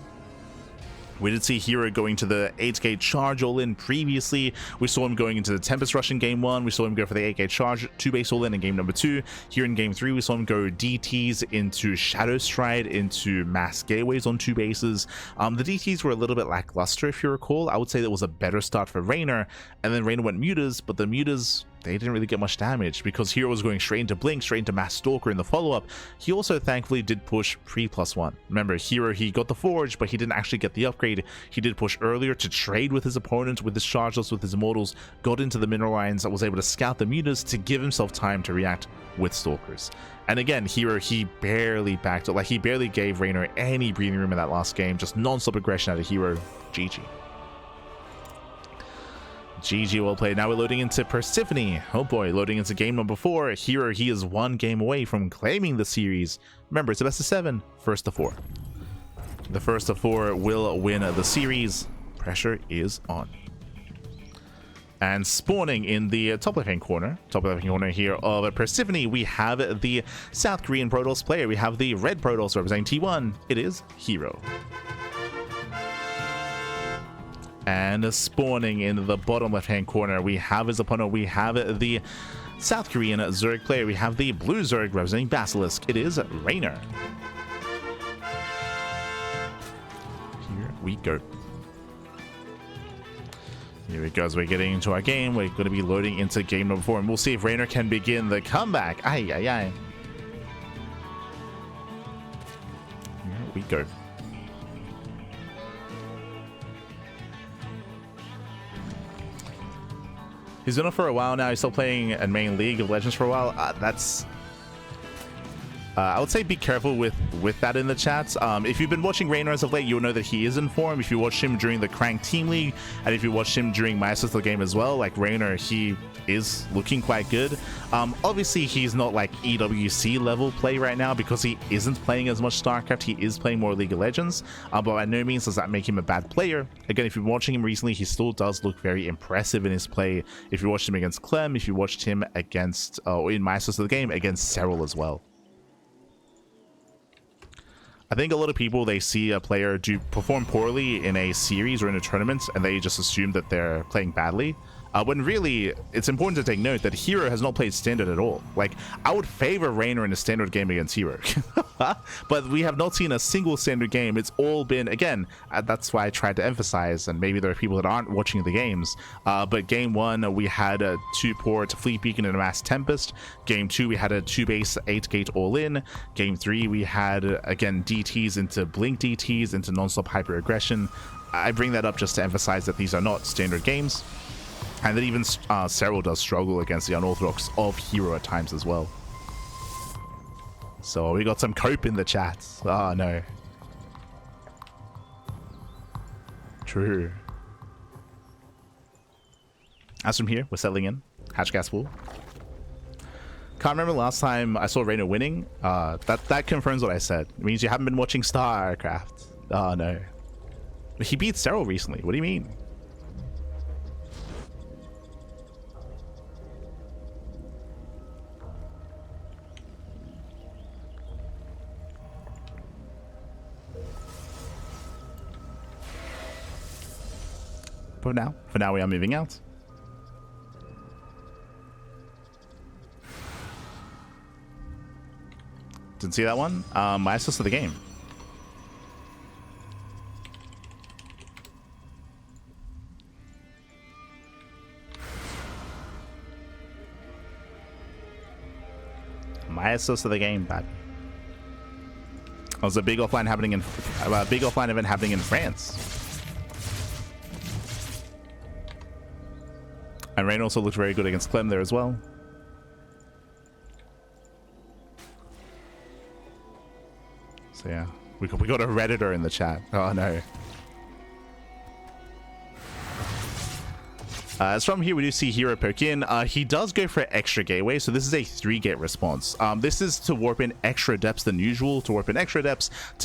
Speaker 1: We did see herO going to the 8k charge all-in previously. We saw him going into the Tempest Rush in game 1. We saw him go for the 8k charge 2-base all-in in game number 2. Here in game 3, we saw him go DTs into Shadow Stride, into Mass Gateways on 2 bases. The DTs were a little bit lackluster, if you recall. I would say that was a better start for Reynor, and then Reynor went Mutas, but the Mutas they didn't really get much damage because herO was going straight into Blink, straight into Mass Stalker in the follow-up. He also thankfully did push pre-+1. Remember, herO, he got the Forge, but he didn't actually get the upgrade. He did push earlier to trade with his opponent, with his Chargeless, with his Immortals, got into the mineral lines, was able to scout the mutas to give himself time to react with Stalkers. And again, herO, he barely backed up, like he barely gave Reynor any breathing room in that last game, just non-stop aggression out of herO. GG. GG, well played. Now we're loading into Persephone. Oh boy, loading into game number 4. herO, he is 1 game away from claiming the series. Remember, it's a best of 7, first to 4. The first of 4 will win the series. Pressure is on. And spawning in the top left-hand corner here of Persephone, we have the South Korean Protoss player. We have the red Protoss representing T1. It is herO. And spawning in the bottom left-hand corner, we have his opponent. We have the South Korean Zerg player. We have the blue Zerg representing Basilisk. It is Reynor. Here we go. Here we go. As we're getting into our game, we're going to be loading into game number 4, and we'll see if Reynor can begin the comeback. Ay, ay, ay. Here we go. He's been on for a while now. He's still playing in main League of Legends for a while. I would say be careful with that in the chats. If you've been watching Reynor as of late, you'll know that he is in form. If you watched him during the Crank Team League, and if you watched him during my assistant game as well, like Reynor, he is looking quite good. Obviously, he's not like EWC level play right now because he isn't playing as much StarCraft. He is playing more League of Legends, but by no means does that make him a bad player. Again, if you're watching him recently, he still does look very impressive in his play. If you watched him against Clem, if you watched him against, in my assistant game, against Serral as well. I think a lot of people, they see a player perform poorly in a series or in a tournament, and they just assume that they're playing badly. When really, it's important to take note that herO has not played standard at all. Like, I would favor Reynor in a standard game against herO. But we have not seen a single standard game. It's all been, again, that's why I tried to emphasize, and maybe there are people that aren't watching the games, but game 1, we had a 2-port Fleet Beacon and a Mass Tempest. Game 2, we had a 2-base 8-gate all-in. Game 3, we had, again, DTs into Blink DTs, into non-stop hyper-aggression. I bring that up just to emphasize that these are not standard games. And that even Serral does struggle against the unorthodox of herO at times as well. So we got some cope in the chat. Oh no. True. As from here, we're settling in. Hatch gas full. Can't remember last time I saw Reynor winning. That confirms what I said. It means you haven't been watching StarCraft. Oh no. He beat Serral recently. What do you mean? For now we are moving out. Didn't see that one. My assist of the game. My assist of the game, bad. There was a big offline happening in big offline event happening in France. And Reynor also looked very good against Clem there as well. So yeah, we got a Redditor in the chat. Oh no. As from here, we do see herO poke in. He does go for extra gateway, so this is a 3-gate response. This is to warp in extra depths than usual, to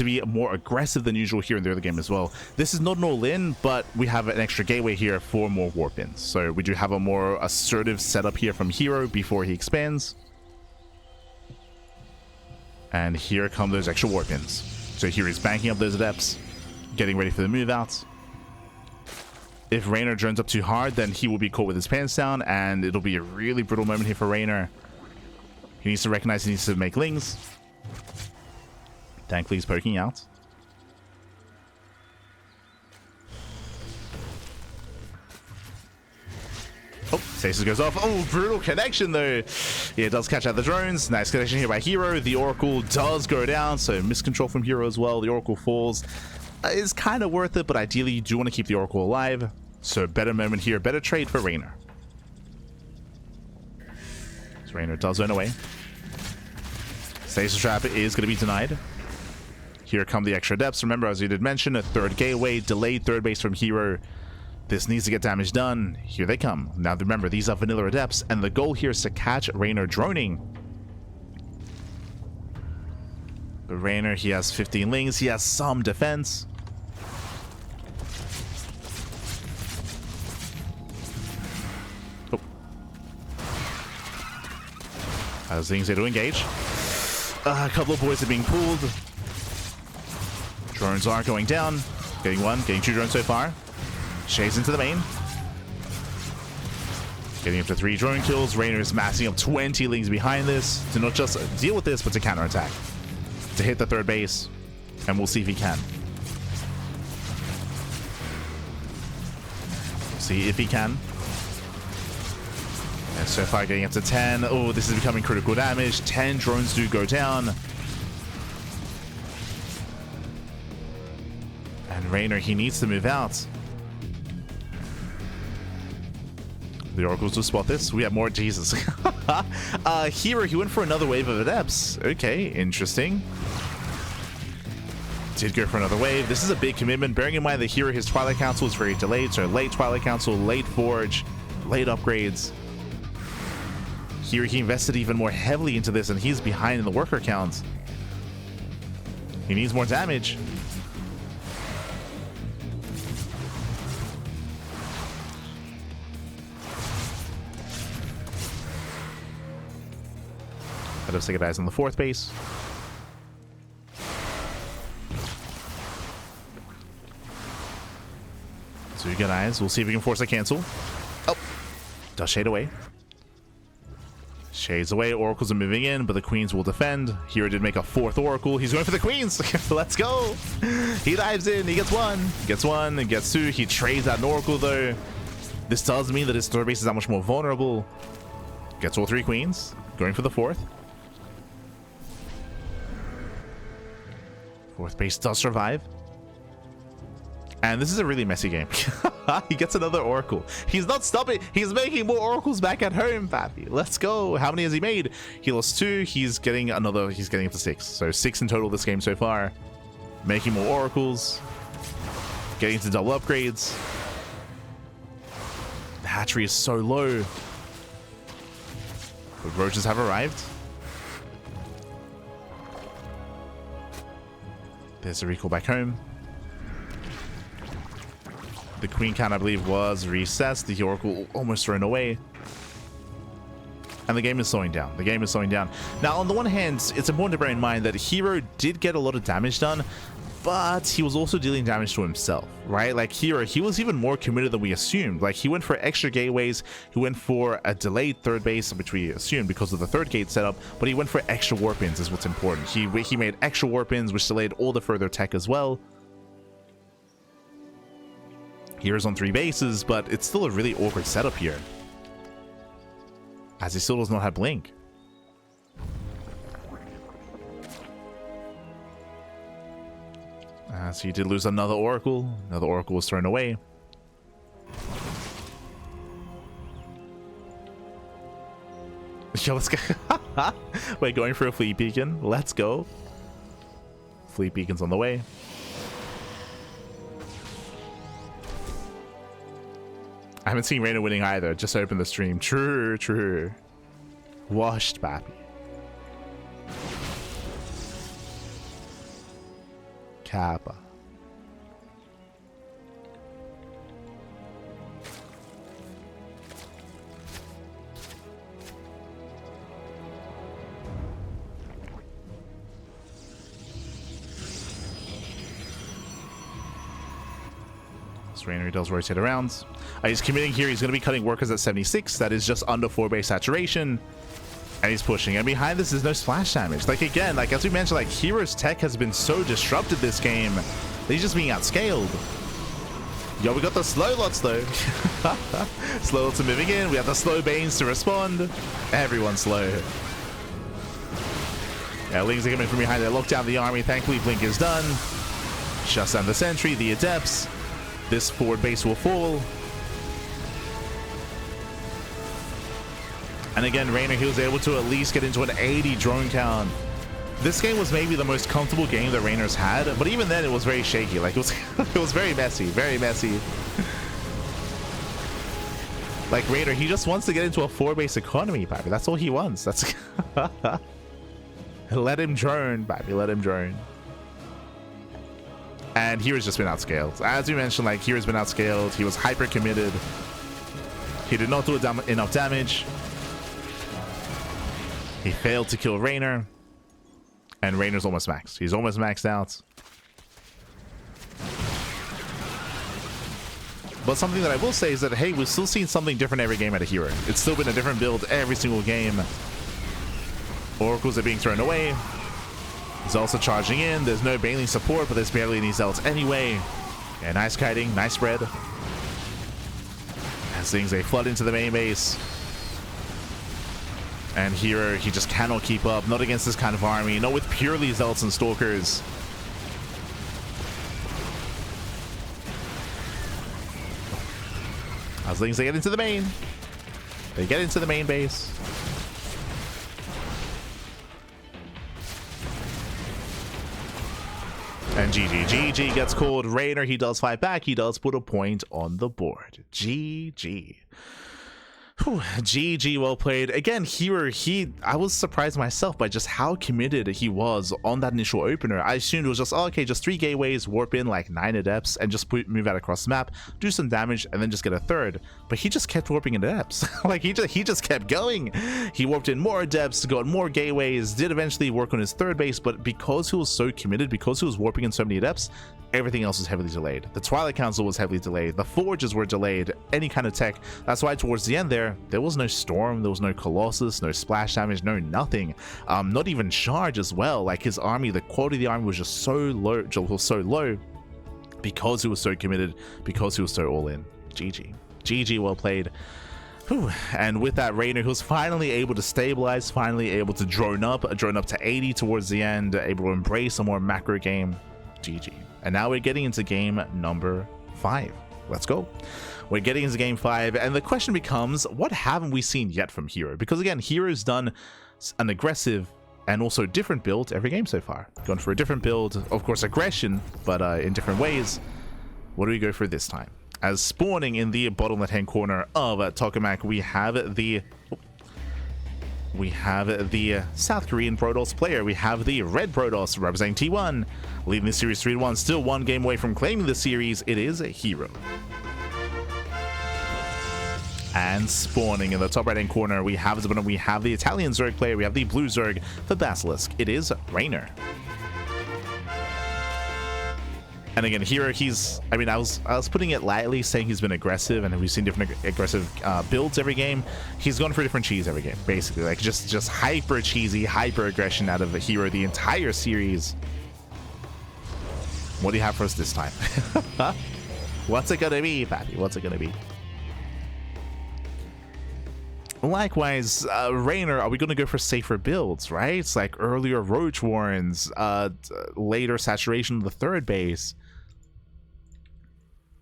Speaker 1: be more aggressive than usual here in the early game as well. This is not an all-in, but we have an extra gateway here for more warp-ins. So we do have a more assertive setup here from herO before he expands. And here come those extra warp-ins. So here he's banking up those depths, getting ready for the move out. If Reynor drones up too hard, then he will be caught with his pants down, and it'll be a really brutal moment here for Reynor. He needs to recognize he needs to make lings. Thankfully, he's poking out. Oh, Stasis goes off. Oh, brutal connection though. Yeah, it does catch out the drones. Nice connection here by herO. The Oracle does go down, so miscontrol from herO as well. The Oracle falls. Is kind of worth it, but ideally you do want to keep the Oracle alive. So better moment here, better trade for Reynor. So Reynor does run away. Stasis trap is going to be denied. Here come the extra depths. Remember, as you did mention, a third gateway, delayed third base from herO. This needs to get damage done. Here they come. Now remember, these are vanilla adepts, and the goal here is to catch Reynor droning. But Reynor, he has 15 lings. He has some defense. Oh. As things are to engage. A couple of boys are being pulled. Drones are going down. Getting one, getting two drones so far. Shades into the main. Getting up to 3 drone kills. Reynor is massing up 20 lings behind this to not just deal with this, but to counterattack. To hit the third base. And we'll see if he can. See if he can. And so far getting up to 10. Oh, this is becoming critical damage. 10 drones do go down. And Reynor, he needs to move out. The Oracles will spot this. We have more. Jesus. herO, he went for another wave of adepts. Okay, interesting. Did go for another wave. This is a big commitment. Bearing in mind that herO, his Twilight Council is very delayed. So late Twilight Council, late Forge, late upgrades. herO, he invested even more heavily into this, and he's behind in the worker count. He needs more damage. Let's take guys on the 4th base. So you get eyes. We'll see if we can force a cancel. Oh, does shade away. Shades away. Oracles are moving in, but the queens will defend. herO did make a 4th oracle. He's going for the queens. Let's go. He dives in. He gets 1. Gets 1 and gets 2. He trades out an oracle though. This does mean that his third base is that much more vulnerable. Gets all 3 queens. Going for the 4th. 4th base does survive. And this is a really messy game. He gets another oracle. He's not stopping. He's making more oracles back at home, Pappy. Let's go. How many has he made? He lost 2. He's getting another. He's getting up to 6. So 6 in total this game so far. Making more oracles. Getting to double upgrades. The hatchery is so low. But roaches have arrived. There's a recall back home. The queen count, I believe, was recessed. The oracle almost thrown away. And the game is slowing down. The game is slowing down. Now, on the one hand, it's important to bear in mind that herO did get a lot of damage done, but he was also dealing damage to himself, right? Like herO, he was even more committed than we assumed. Like, he went for extra gateways. He went for a delayed third base, which we assumed because of the third gate setup, but he went for extra warp-ins is what's important. He made extra warp-ins, which delayed all the further tech as well. herO's on 3 bases, but it's still a really awkward setup here, as he still does not have blink. So he did lose another oracle. Another oracle was thrown away. Yo, let's go. Wait, going for a fleet beacon. Let's go. Fleet beacon's on the way. I haven't seen Reynor winning either. Just opened the stream. True, true. Washed, Pappy. Kappa. Reynor does rotate around. He's committing here. He's going to be cutting workers at 76. That is just under 4 base saturation. And he's pushing. And behind this is no splash damage. Like, again, like as we mentioned, like herO's tech has been so disrupted this game that he's just being outscaled. Yo, we got the slow lots though. Slow lots are moving in. We have the slow banes to respond. Everyone's slow. Yeah, Lings are coming from behind. They lock down the army. Thankfully, Blink is done. Shuts down the sentry, the adepts. This forward base will fall. And again, Reynor, he was able to at least get into an 80 drone count. This game was maybe the most comfortable game that Reynor's had, but even then it was very shaky. Like, it was it was very messy, very messy. Like, Reynor, he just wants to get into a 4-base economy, baby. That's all he wants. That's let him drone, baby. Let him drone. And hero's just been outscaled. As we mentioned, like, hero's been outscaled. He was hyper committed. He did not do enough damage. He failed to kill Reynor. And Reynor's almost maxed. He's almost maxed out. But something that I will say is that, hey, we've still seen something different every game at a hero. It's still been a different build every single game. Oracles are being thrown away. He's also charging in. There's no Baneling support, but there's barely any Zealots anyway. Yeah, nice kiting, nice spread. As things, they flood into the main base. And here, he just cannot keep up. Not against this kind of army. Not with purely Zealots and Stalkers. As things, they get into the main. They get into the main base. And GG gets called. Reynor, he does fight back. He does put a point on the board. GG. Whew, GG, well played. Again, I was surprised myself by just how committed he was on that initial opener. I assumed it was just, oh, okay, just 3 gateways, warp in like 9 adepts, and just move out across the map, do some damage, and then just get a third. But he just kept warping in adepts. Like, he just kept going. He warped in more adepts, got more gateways, did eventually work on his third base, but because he was so committed, because he was warping in so many adepts, everything else was heavily delayed. The Twilight Council was heavily delayed. The Forges were delayed. Any kind of tech. That's why towards the end there was no Storm, there was no Colossus, no splash damage, no nothing. Not even charge as well. Like, his army, the quality of the army was just so low, because he was so committed, because he was so all in. GG, well played. Whew. And with that, Reynor, who's finally able to stabilize, finally able to drone up to 80 towards the end, able to embrace a more macro game. GG. And now we're getting into game number 5. Let's go. We're getting into game 5, and the question becomes, what haven't we seen yet from herO? Because again, herO's done an aggressive and also different build every game so far. Gone for a different build, of course aggression, but in different ways. What do we go for this time? As spawning in the bottom left-hand corner of Tokamak, we have the South Korean Protoss player. We have the Red Protoss representing T1, leading the series 3-1. Still 1 game away from claiming the series. It is herO. And spawning in the top right-hand corner, we have the Italian Zerg player. We have the blue Zerg for Basilisk. It is Reynor. And again, herO, I was putting it lightly, saying he's been aggressive, and we've seen different aggressive builds every game. He's gone for different cheese every game, basically. Like, just hyper cheesy, hyper aggression out of the herO the entire series. What do you have for us this time? What's it gonna be, Pappy? What's it gonna be? Likewise, Reynor, are we going to go for safer builds, right? It's like earlier Roach Warrens, later saturation of the third base.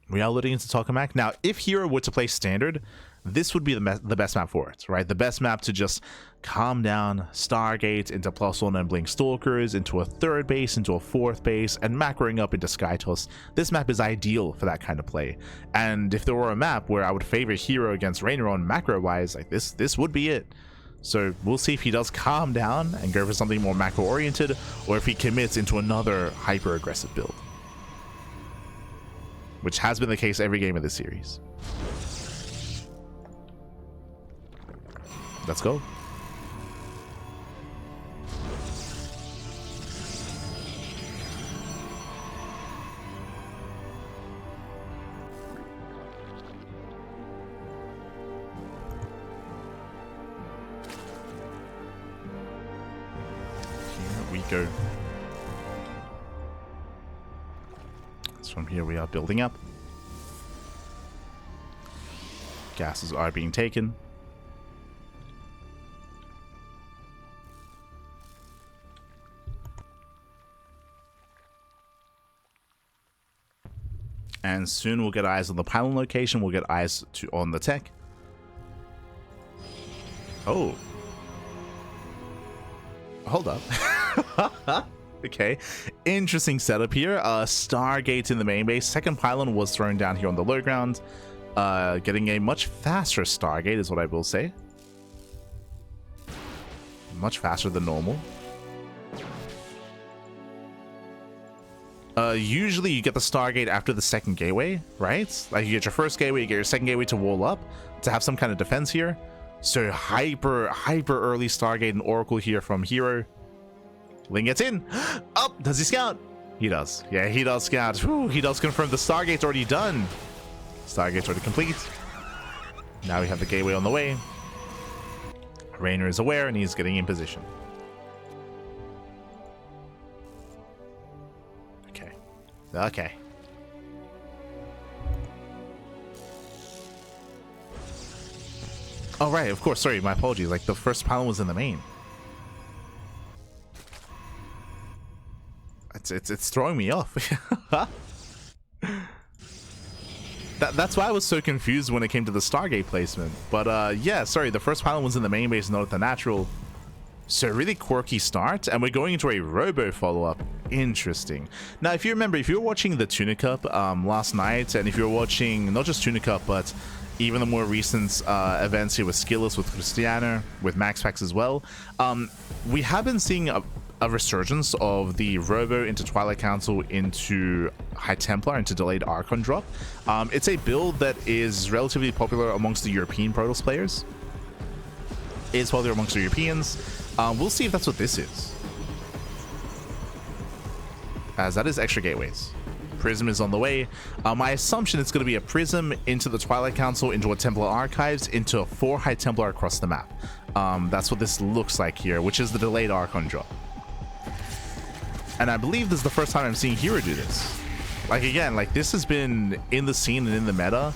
Speaker 1: We are loading into Tokamak. Now, if herO were to play standard, this would be the best map for it, right? The best map to just calm down, Stargate into +1 and Blink Stalkers, into a third base, into a fourth base, and macroing up into Skytoss. This map is ideal for that kind of play. And if there were a map where I would favor herO against Reynor on macro-wise, like this would be it. So we'll see if he does calm down and go for something more macro-oriented, or if he commits into another hyper-aggressive build, which has been the case every game of this series. Let's go. Here we go. So from here we are building up. Gases are being taken. And soon we'll get eyes on the pylon location. We'll get eyes on the tech. Oh. Hold up. Okay. Interesting setup here. Stargate in the main base. Second pylon was thrown down here on the low ground. Getting a much faster Stargate is what I will say. Much faster than normal. Usually you get the Stargate after the second gateway, right? Like you get your first gateway, you get your second gateway to wall up, to have some kind of defense here. So hyper early Stargate and Oracle here from herO. Ling gets in. Oh, does he scout? He does. Yeah, he does scout. Whew, he does confirm the Stargate's already done. Stargate's already complete. Now we have the gateway on the way. Reynor is aware and he's getting in position. Okay. Oh, right. Of course. Sorry. My apologies. Like, the first pylon was in the main. It's throwing me off. That's why I was so confused when it came to the Stargate placement. But, yeah. Sorry. The first pylon was in the main base, not at the natural. So really quirky start, and we're going into a robo follow-up. Interesting. Now, if you remember, if you were watching the Tuna Cup last night, and if you were watching not just Tuna Cup, but even the more recent events here with Skilless, with Cristiano, with MaxPax as well, we have been seeing a resurgence of the robo into Twilight Council into High Templar into delayed Archon drop. It's a build that is relatively popular amongst the European Protoss players. It's popular amongst the Europeans. We'll see if that's what this is. As that is extra gateways. Prism is on the way. My assumption it's going to be a Prism into the Twilight Council, into a Templar Archives, into 4 High Templar across the map. That's what this looks like here, which is the delayed Archon drop. And I believe this is the first time I'm seeing herO do this. Like, again, like this has been in the scene and in the meta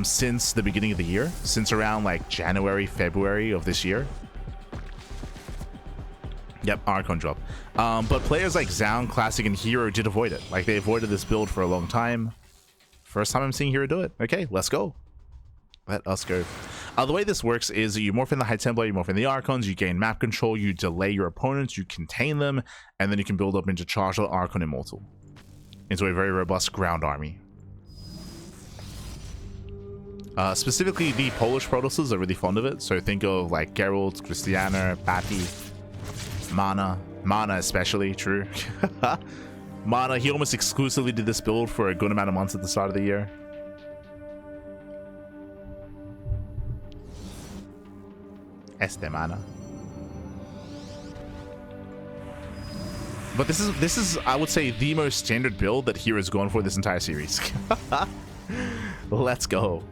Speaker 1: since the beginning of the year, since around like January, February of this year. Yep, Archon drop. But players like Zound, Classic, and herO did avoid it. Like, they avoided this build for a long time. First time I'm seeing herO do it. Okay, let's go. Let us go. The way this works is you morph in the High Templar, you morph in the Archons, you gain map control, you delay your opponents, you contain them, and then you can build up into Charger, Archon, Immortal. Into a very robust ground army. Specifically, the Polish Protosses are really fond of it. So think of like Geralt, Cristiano, Patty, Mana especially, true. Mana, he almost exclusively did this build for a good amount of months at the start of the year. Este Mana. But this is I would say the most standard build that hero's gone for this entire series. Let's go.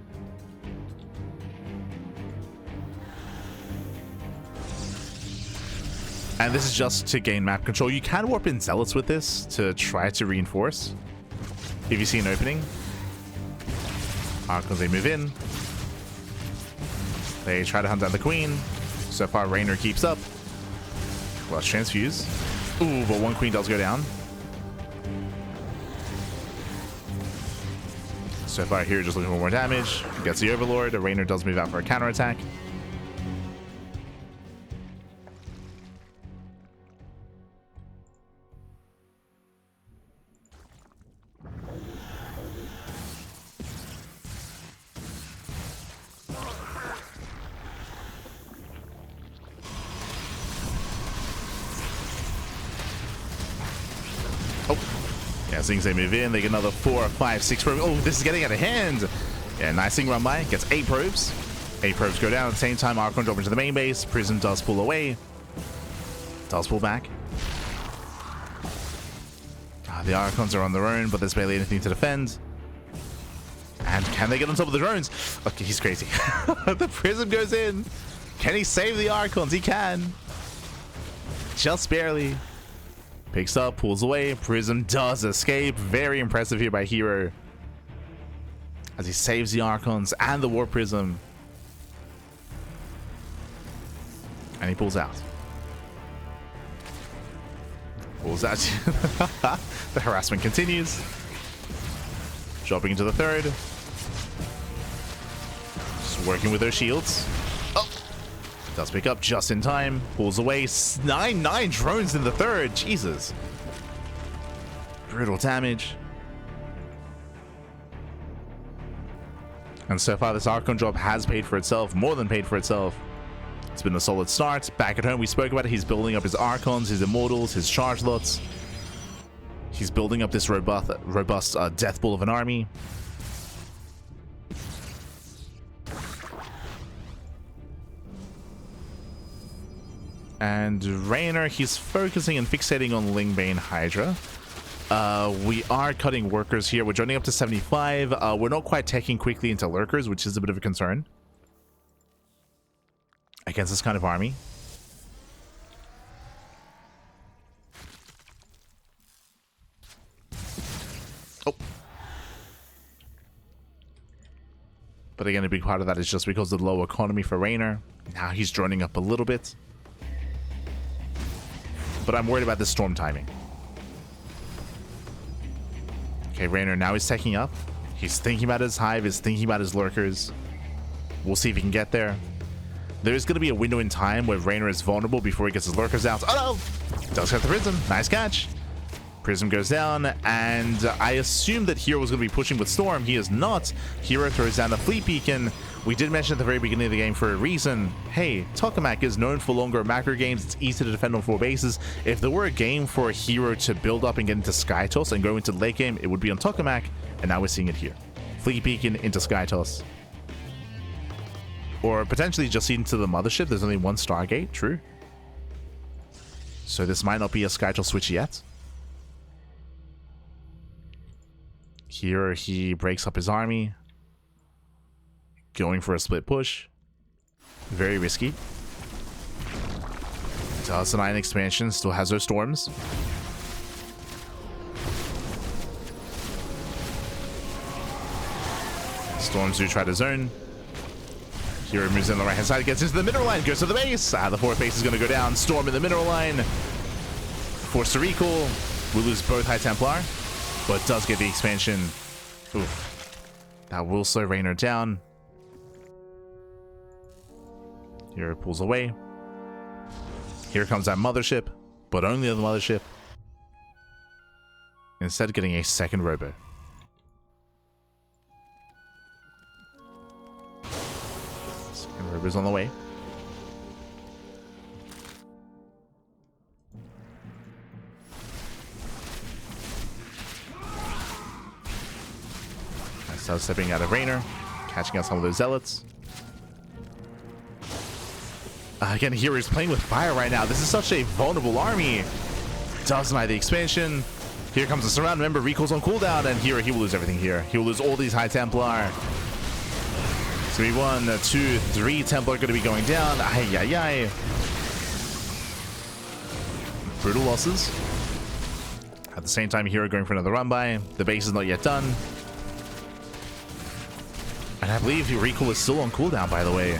Speaker 1: And this is just to gain map control. You can warp in Zealots with this to try to reinforce if you see an opening. Archons, they move in. They try to hunt down the Queen. So far, Reynor keeps up. Let's transfuse. Ooh, but one Queen does go down. So far, here just looking for more damage. Gets the Overlord. The Reynor does move out for a counterattack. Things they move in, they get another 4, 5, 6 probes. Oh, this is getting out of hand. Yeah, nice thing run by. Gets 8 probes. 8 probes go down at the same time. Archon drop into the main base. Prism does pull away. Does pull back. The Archons are on their own, but there's barely anything to defend. And can they get on top of the drones? Okay, he's crazy. The Prism goes in. Can he save the Archons? He can. Just barely. Picks up, pulls away. Prism does escape. Very impressive here by herO. as he saves the Archons and the War Prism. And he pulls out. Pulls out. The harassment continues. Dropping into the third. Just working with those shields. Oh! Does pick up just in time. Pulls away. 9 drones in the third. Jesus. Brutal damage. And so far, this Archon drop has paid for itself. More than paid for itself. It's been a solid start. Back at home, we spoke about it. He's building up his Archons, his Immortals, his Charge Lots. He's building up this robust death ball of an army. And Reynor, he's focusing and fixating on Lingbane Hydra. We are cutting workers here. We're joining up to 75. We're not quite taking quickly into lurkers, which is a bit of a concern against this kind of army. Oh. But again, a big part of that is just because of the low economy for Reynor. Now he's joining up a little bit. But I'm worried about the storm timing. Okay, Reynor now he's taking up. He's thinking about his hive, he's thinking about his lurkers. We'll see if he can get there. There's going to be a window in time where Reynor is vulnerable before he gets his lurkers out. Oh no! Does get the Prism. Nice catch. Prism goes down, and I assume that herO was going to be pushing with Storm. He is not. herO throws down the Fleet Beacon. We did mention at the very beginning of the game for a reason. Hey, Tokamak is known for longer macro games. It's easy to defend on 4 bases. If there were a game for a herO to build up and get into Sky Toss and go into late game, it would be on Tokamak, and now we're seeing it here. Fleet Beacon into Sky Toss. Or potentially just into the Mothership. There's only 1 Stargate, true. So this might not be a Sky Toss switch yet. Here he breaks up his army. Going for a split push. Very risky. Does deny an expansion. Still has those storms. Storms do try to zone. herO moves in the right hand side. Gets into the mineral line. Goes to the base. The 4th base is going to go down. Storm in the mineral line. Forced to recall. We lose both High Templar. But does get the expansion. Oof. That will slow Reynor down. herO pulls away. Here comes that Mothership, but only the Mothership. Instead of getting a second robo. Second robo's on the way. So stepping out of Reynor, catching out some of those zealots. Again, hero's playing with fire right now. This is such a vulnerable army. Does deny the expansion. Here comes the surround. Remember, recall's on cooldown, and here he will lose everything here. He will lose all these High Templar. It's gonna be 1, 2, 3 Templar gonna be going down. Ay, ay, ay. Brutal losses. At the same time, herO going for another run by. The base is not yet done. And I believe recall is still on cooldown, by the way.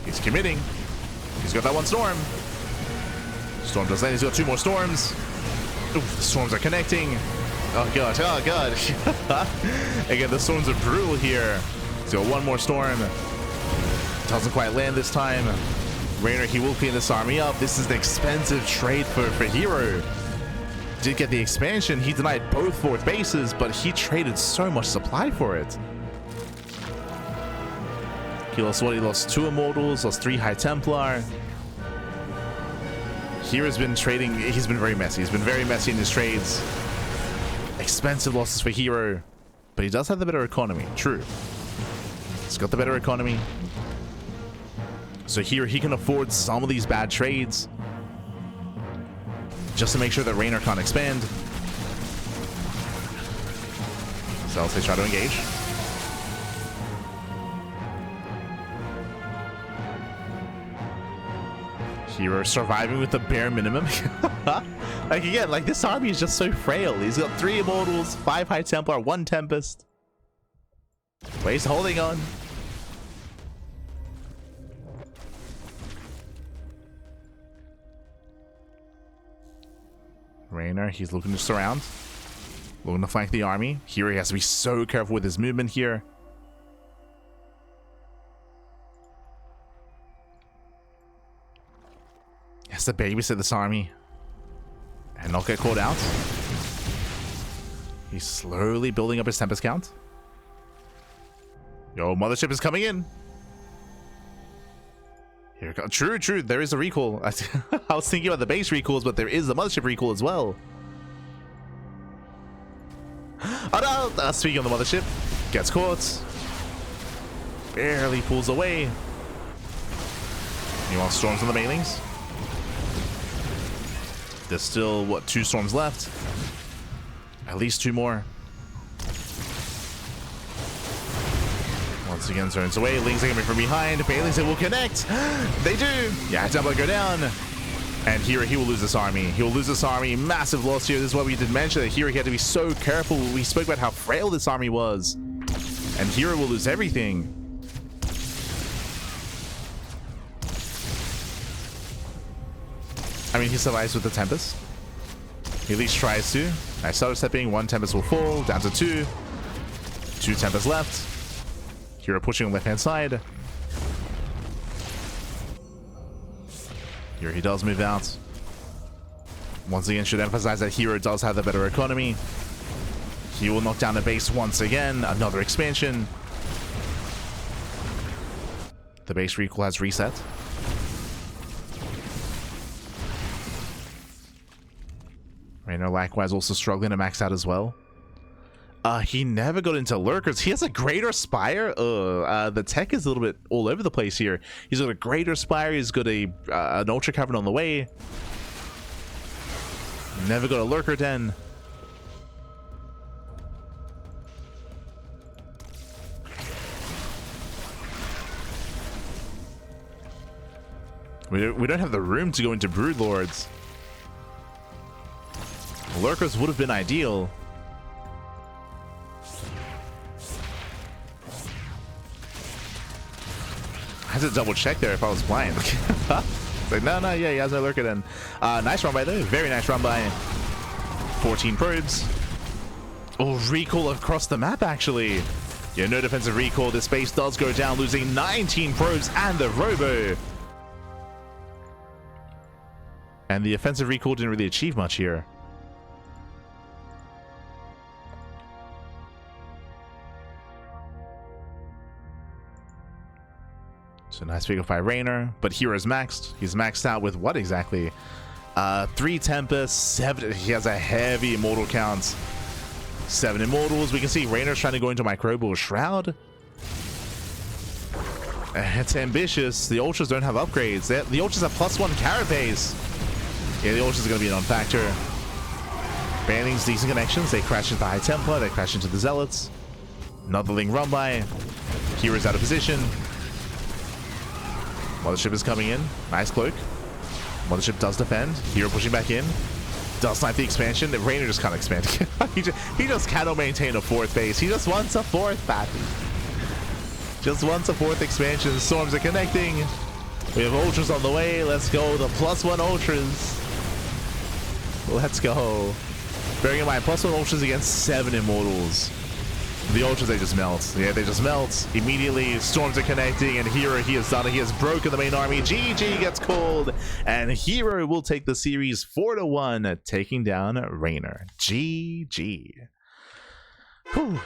Speaker 1: He's committing. He's got that 1 storm. Storm does that. He's got 2 more storms. Oof, the storms are connecting. Oh god, oh god. Again, the storms are brutal here. He's got 1 more storm. Doesn't quite land this time. Reynor, he will clean this army up. This is an expensive trade for herO. Did get the expansion. He denied both 4th bases, but he traded so much supply for it. He lost what? He lost 2 Immortals, lost 3 High Templar. herO's been trading. He's been very messy. He's been very messy in his trades. Expensive losses for herO, but he does have the better economy. True. He's got the better economy. So here he can afford some of these bad trades. Just to make sure that Reynor can't expand. So they try to engage. herO surviving with the bare minimum. Like again, like this army is just so frail. He's got 3 Immortals, 5 High Templar, 1 Tempest. But he's holding on. Reynor, he's looking to surround. Looking to flank the army. Here he has to be so careful with his movement here. He has to babysit this army and not get caught out. He's slowly building up his Tempest count. Yo, Mothership is coming in. Here it comes. True, true. There is a recall. I was thinking about the base recalls, but there is the Mothership recall as well. Oh no! Speaking of the Mothership, gets caught. Barely pulls away. He wants storms on the mailings. There's still, what, 2 storms left? At least 2 more. Once again, turns away. Lings are coming from behind. Bailey's it will connect. They do. Yeah, double go down. And here he will lose this army. He will lose this army. Massive loss here. This is what we did mention, that here he had to be so careful. We spoke about how frail this army was. And here will lose everything. I mean, he survives with the Tempest. He at least tries to. I started stepping. 1 Tempest will fall. Down to 2. 2 Tempests left. Hero pushing on the left-hand side. Here he does move out. Once again, should emphasize that Hero does have the better economy. He will knock down the base once again. Another expansion. The base recall has reset. Reynor likewise also struggling to max out as well. He never got into lurkers. He has a greater spire. The tech is a little bit all over the place here. He's got a greater spire. He's got a an ultra cavern on the way. Never got a lurker den. We don't have the room to go into brood lords. Lurkers would have been ideal. I had to double check there if I was blind. It's like, no, yeah, he has no lurker then. Nice run by though. Very nice run by. 14 probes. Oh, recall across the map actually. Yeah, no defensive recall. This base does go down, losing 19 probes and the robo. And the offensive recall didn't really achieve much here. So nice pick up by Reynor, but Hero's maxed. He's maxed out with what exactly? 3 Tempest, 7. He has a heavy immortal count. 7 immortals. We can see Reynor's trying to go into Microbial Shroud. It's ambitious. The Ultras don't have upgrades. The Ultras have +1 carapace. Yeah, the Ultras are going to be a non-factor. Banling's decent connections. They crash into High Templar. They crash into the Zealots. Another Ling run by. Hero's out of position. Mothership is coming in. Nice cloak. Mothership does defend. Hero pushing back in. Does snipe the expansion. Reynor just can't expand. he just cannot maintain a 4th base. He just wants a 4th battle. Just wants a 4th expansion. Storms are connecting. We have Ultras on the way. Let's go. The +1 Ultras. Let's go. Bearing in mind, +1 Ultras against 7 Immortals. The Ultras, they just melt. Yeah, they just melt. Immediately, storms are connecting, and Hero, he has done it. He has broken the main army. GG gets called, and Hero will take the series 4-1, taking down Reynor. GG. Whew.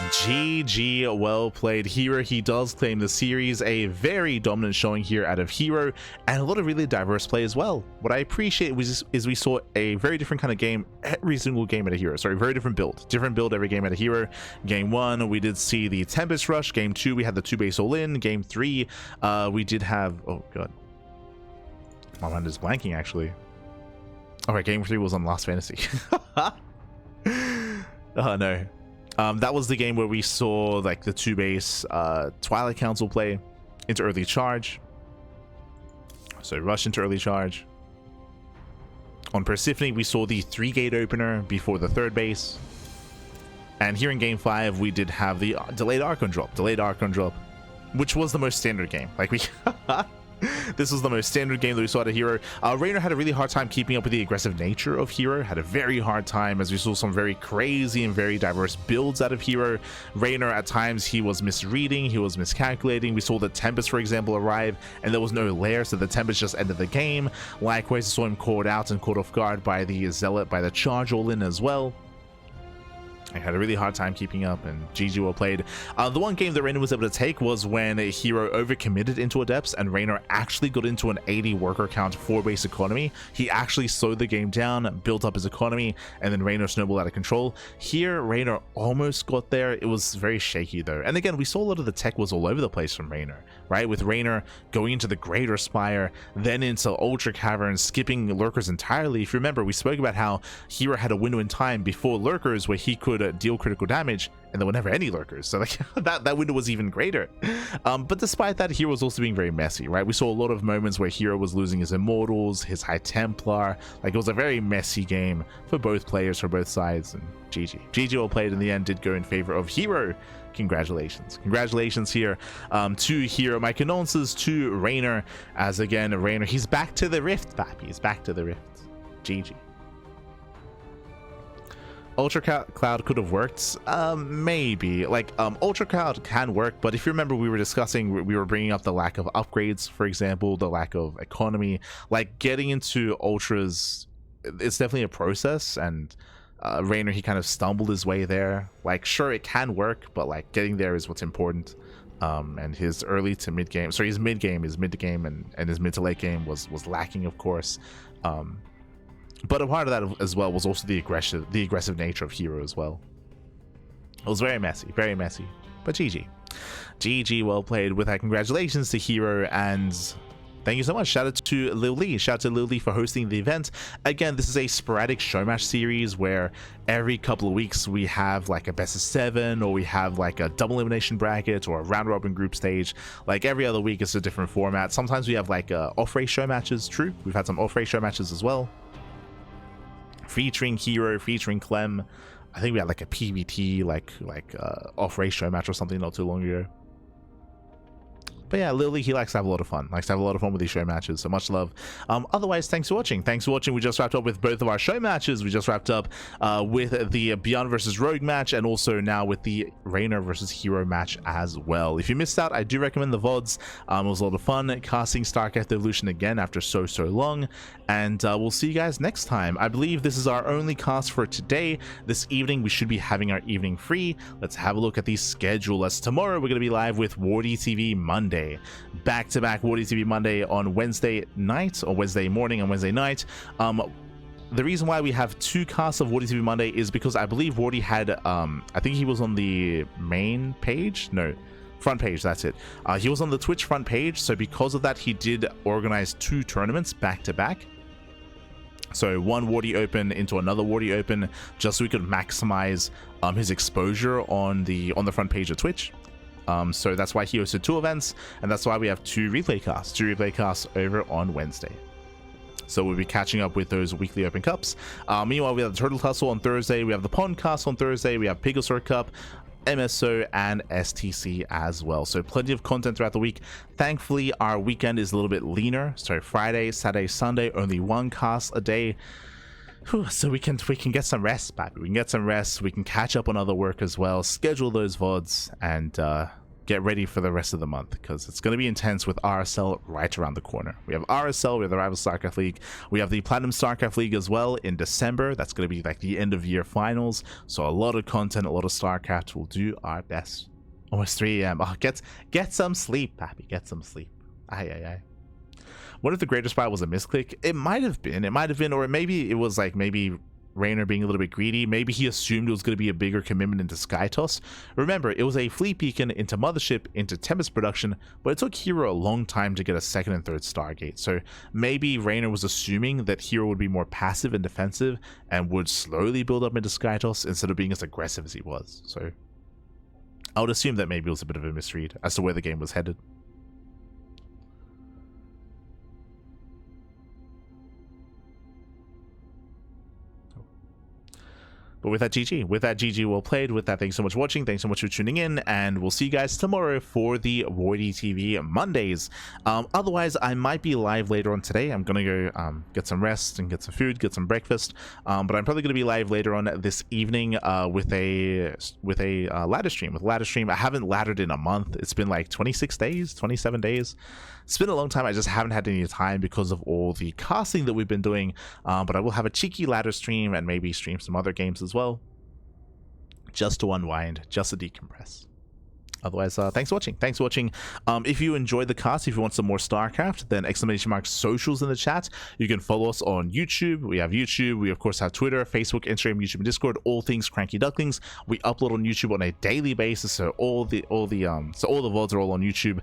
Speaker 1: GG, well played. Hero, he does claim the series. A very dominant showing here out of Hero, and a lot of really diverse play as well. What I appreciate is we saw a very different kind of game every single game at a Hero. Sorry, very different build every game at a Hero. Game 1, we did see the Tempest Rush. Game 2, we had the 2 base all in. Game 3, we did have, oh god, my mind is blanking actually. All right, game 3 was on Last Fantasy. Oh no. That was the game where we saw like the 2 base Twilight Council play into early charge. So rush into early charge. On Persephone, we saw the 3 gate opener before the 3rd base. And here in game 5, we did have the delayed Archon drop, which was the most standard game. Like we this was the most standard game that we saw out of herO. Reynor had a really hard time keeping up with the aggressive nature of herO, had a very hard time, as we saw some very crazy and very diverse builds out of herO. Reynor, at times, he was misreading, he was miscalculating. We saw the Tempest, for example, arrive, and there was no lair, so the Tempest just ended the game. Likewise, we saw him caught out and caught off guard by the Zealot, by the charge all-in as well. I had a really hard time keeping up, and GG well played. The one game that Reynor was able to take was when herO overcommitted into Adepts and Reynor actually got into an 80 worker count 4-base economy. He actually slowed the game down, built up his economy, and then Reynor snowballed out of control. Here, Reynor almost got there. It was very shaky though. And again, we saw a lot of the tech was all over the place from Reynor, right? With Reynor going into the Greater Spire, then into Ultra Cavern, skipping Lurkers entirely. If you remember, we spoke about how herO had a window in time before Lurkers where he could deal critical damage, and there were never any Lurkers, so like that window was even greater. But despite that, herO was also being very messy, right? We saw a lot of moments where herO was losing his Immortals, his High Templar. Like, it was a very messy game for both players, for both sides, and GG well played in the end, did go in favor of herO. Congratulations here to herO. My condolences to Reynor, as again, Reynor, he's back to the rift, Pappy. He's back to the rift. GG. Ultra Cloud could have worked, maybe. Like, Ultra Cloud can work, but if you remember, we were bringing up the lack of upgrades, for example, the lack of economy. Like, getting into Ultras, it's definitely a process, and Reynor, he kind of stumbled his way there. Like, sure, it can work, but like, getting there is what's important. And his early to mid game, sorry, his mid to game and his mid to late game was lacking, of course. But a part of that as well was also the aggressive nature of herO as well. It was very messy, but GG well played. With that, congratulations to herO, and thank you so much. Shout out to LiuLi for hosting the event. Again, this is a sporadic show match series where every couple of weeks we have like a best of 7, or we have like a double elimination bracket or a round robin group stage. Like, every other week it's a different format. Sometimes we have like off-race show matches. True, we've had some off-race show matches as well, featuring herO, featuring Clem. I think we had like a PvT, like off-race show match or something not too long ago. But yeah, LiuLi, he likes to have a lot of fun. With these show matches, so much love. Otherwise, thanks for watching. We just wrapped up with both of our show matches. We just wrapped up with the Beyond versus Rogue match, and also now with the Reynor versus herO match as well. If you missed out, I do recommend the VODs. It was a lot of fun casting StarCraft Evolution again after so long, and we'll see you guys next time. I believe this is our only cast for today. This evening, we should be having our evening free. Let's have a look at the schedule. As tomorrow, we're going to be live with WarDTV Monday. Back-to-back WarDTV Monday on Wednesday night, or Wednesday morning and Wednesday night. The reason why we have 2 casts of WarDTV Monday is because I believe Wardy had, I think he was on the main page? No, front page, that's it. He was on the Twitch front page, so because of that, he did organize 2 tournaments back-to-back. So one Wardy Open into another Wardy Open, just so we could maximize his exposure on the front page of Twitch. So that's why he hosted 2 events, and that's why we have 2 replay casts over on Wednesday. So we'll be catching up with those weekly open cups. Meanwhile, we have the Turtle Tussle on Thursday, we have the Pond Cast on Thursday, we have Pigosaur Cup, MSO, and STC as well. So plenty of content throughout the week. Thankfully, our weekend is a little bit leaner. So Friday, Saturday, Sunday, only 1 cast a day. So we can get some rest, baby. We can get some rest. We can catch up on other work as well. Schedule those VODs and get ready for the rest of the month, because it's going to be intense with RSL right around the corner. We have RSL, we have the Rival StarCraft League, we have the Platinum StarCraft League as well in December. That's going to be like the end of year finals. So a lot of content, a lot of StarCraft. We'll do our best. Almost 3 a.m. Oh, get some sleep, pappy. Get some sleep. Aye. What if the Greater Spire was a misclick? It might have been, or maybe it was like Reynor being a little bit greedy. Maybe he assumed it was going to be a bigger commitment into Skytoss. Remember, it was a Fleet Beacon into Mothership into Tempest production, but it took herO a long time to get a 2nd and 3rd Stargate. So maybe Reynor was assuming that herO would be more passive and defensive and would slowly build up into Skytoss instead of being as aggressive as he was. So I would assume that maybe it was a bit of a misread as to where the game was headed. But with that, GG. With that, GG, well played. With that, thanks so much for watching. Thanks so much for tuning in. And we'll see you guys tomorrow for the Voidy TV Mondays. Otherwise, I might be live later on today. I'm going to go get some rest and get some food, get some breakfast. But I'm probably going to be live later on this evening with a ladder stream. With ladder stream, I haven't laddered in a month. It's been like 26 days, 27 days. It's been a long time. I just haven't had any time because of all the casting that we've been doing. But I will have a cheeky ladder stream and maybe stream some other games as well, just to unwind, just to decompress. Otherwise, thanks for watching. Thanks for watching. If you enjoyed the cast, if you want some more StarCraft, then ! Socials in the chat. You can follow us on YouTube. We have YouTube. We of course have Twitter, Facebook, Instagram, YouTube, and Discord. All things CranKy Ducklings. We upload on YouTube on a daily basis, so all the VODs are all on YouTube,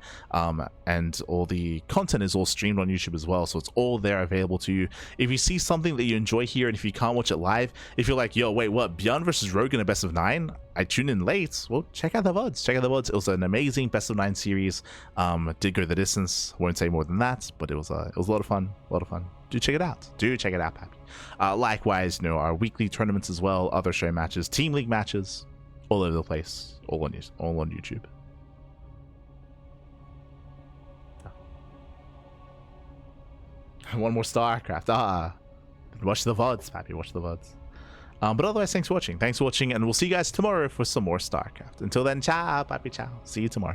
Speaker 1: and all the content is all streamed on YouTube as well. So it's all there available to you. If you see something that you enjoy here, and if you can't watch it live, if you're like, yo, wait, what? Beyond versus Rogue in a best of 9? I tuned in late. Well, check out the VODs. Check out the VODs. It was an amazing best of 9 series. Did go the distance. Won't say more than that, but it was a lot of fun. A lot of fun. Do check it out. Do check it out, Pappy. Likewise, you know, our weekly tournaments as well, other show matches, team league matches, all over the place, all on YouTube. One more StarCraft. Watch the VODs, Pappy. Watch the VODs. But otherwise, thanks for watching. Thanks for watching, and we'll see you guys tomorrow for some more StarCraft. Until then, ciao, papi, ciao. See you tomorrow.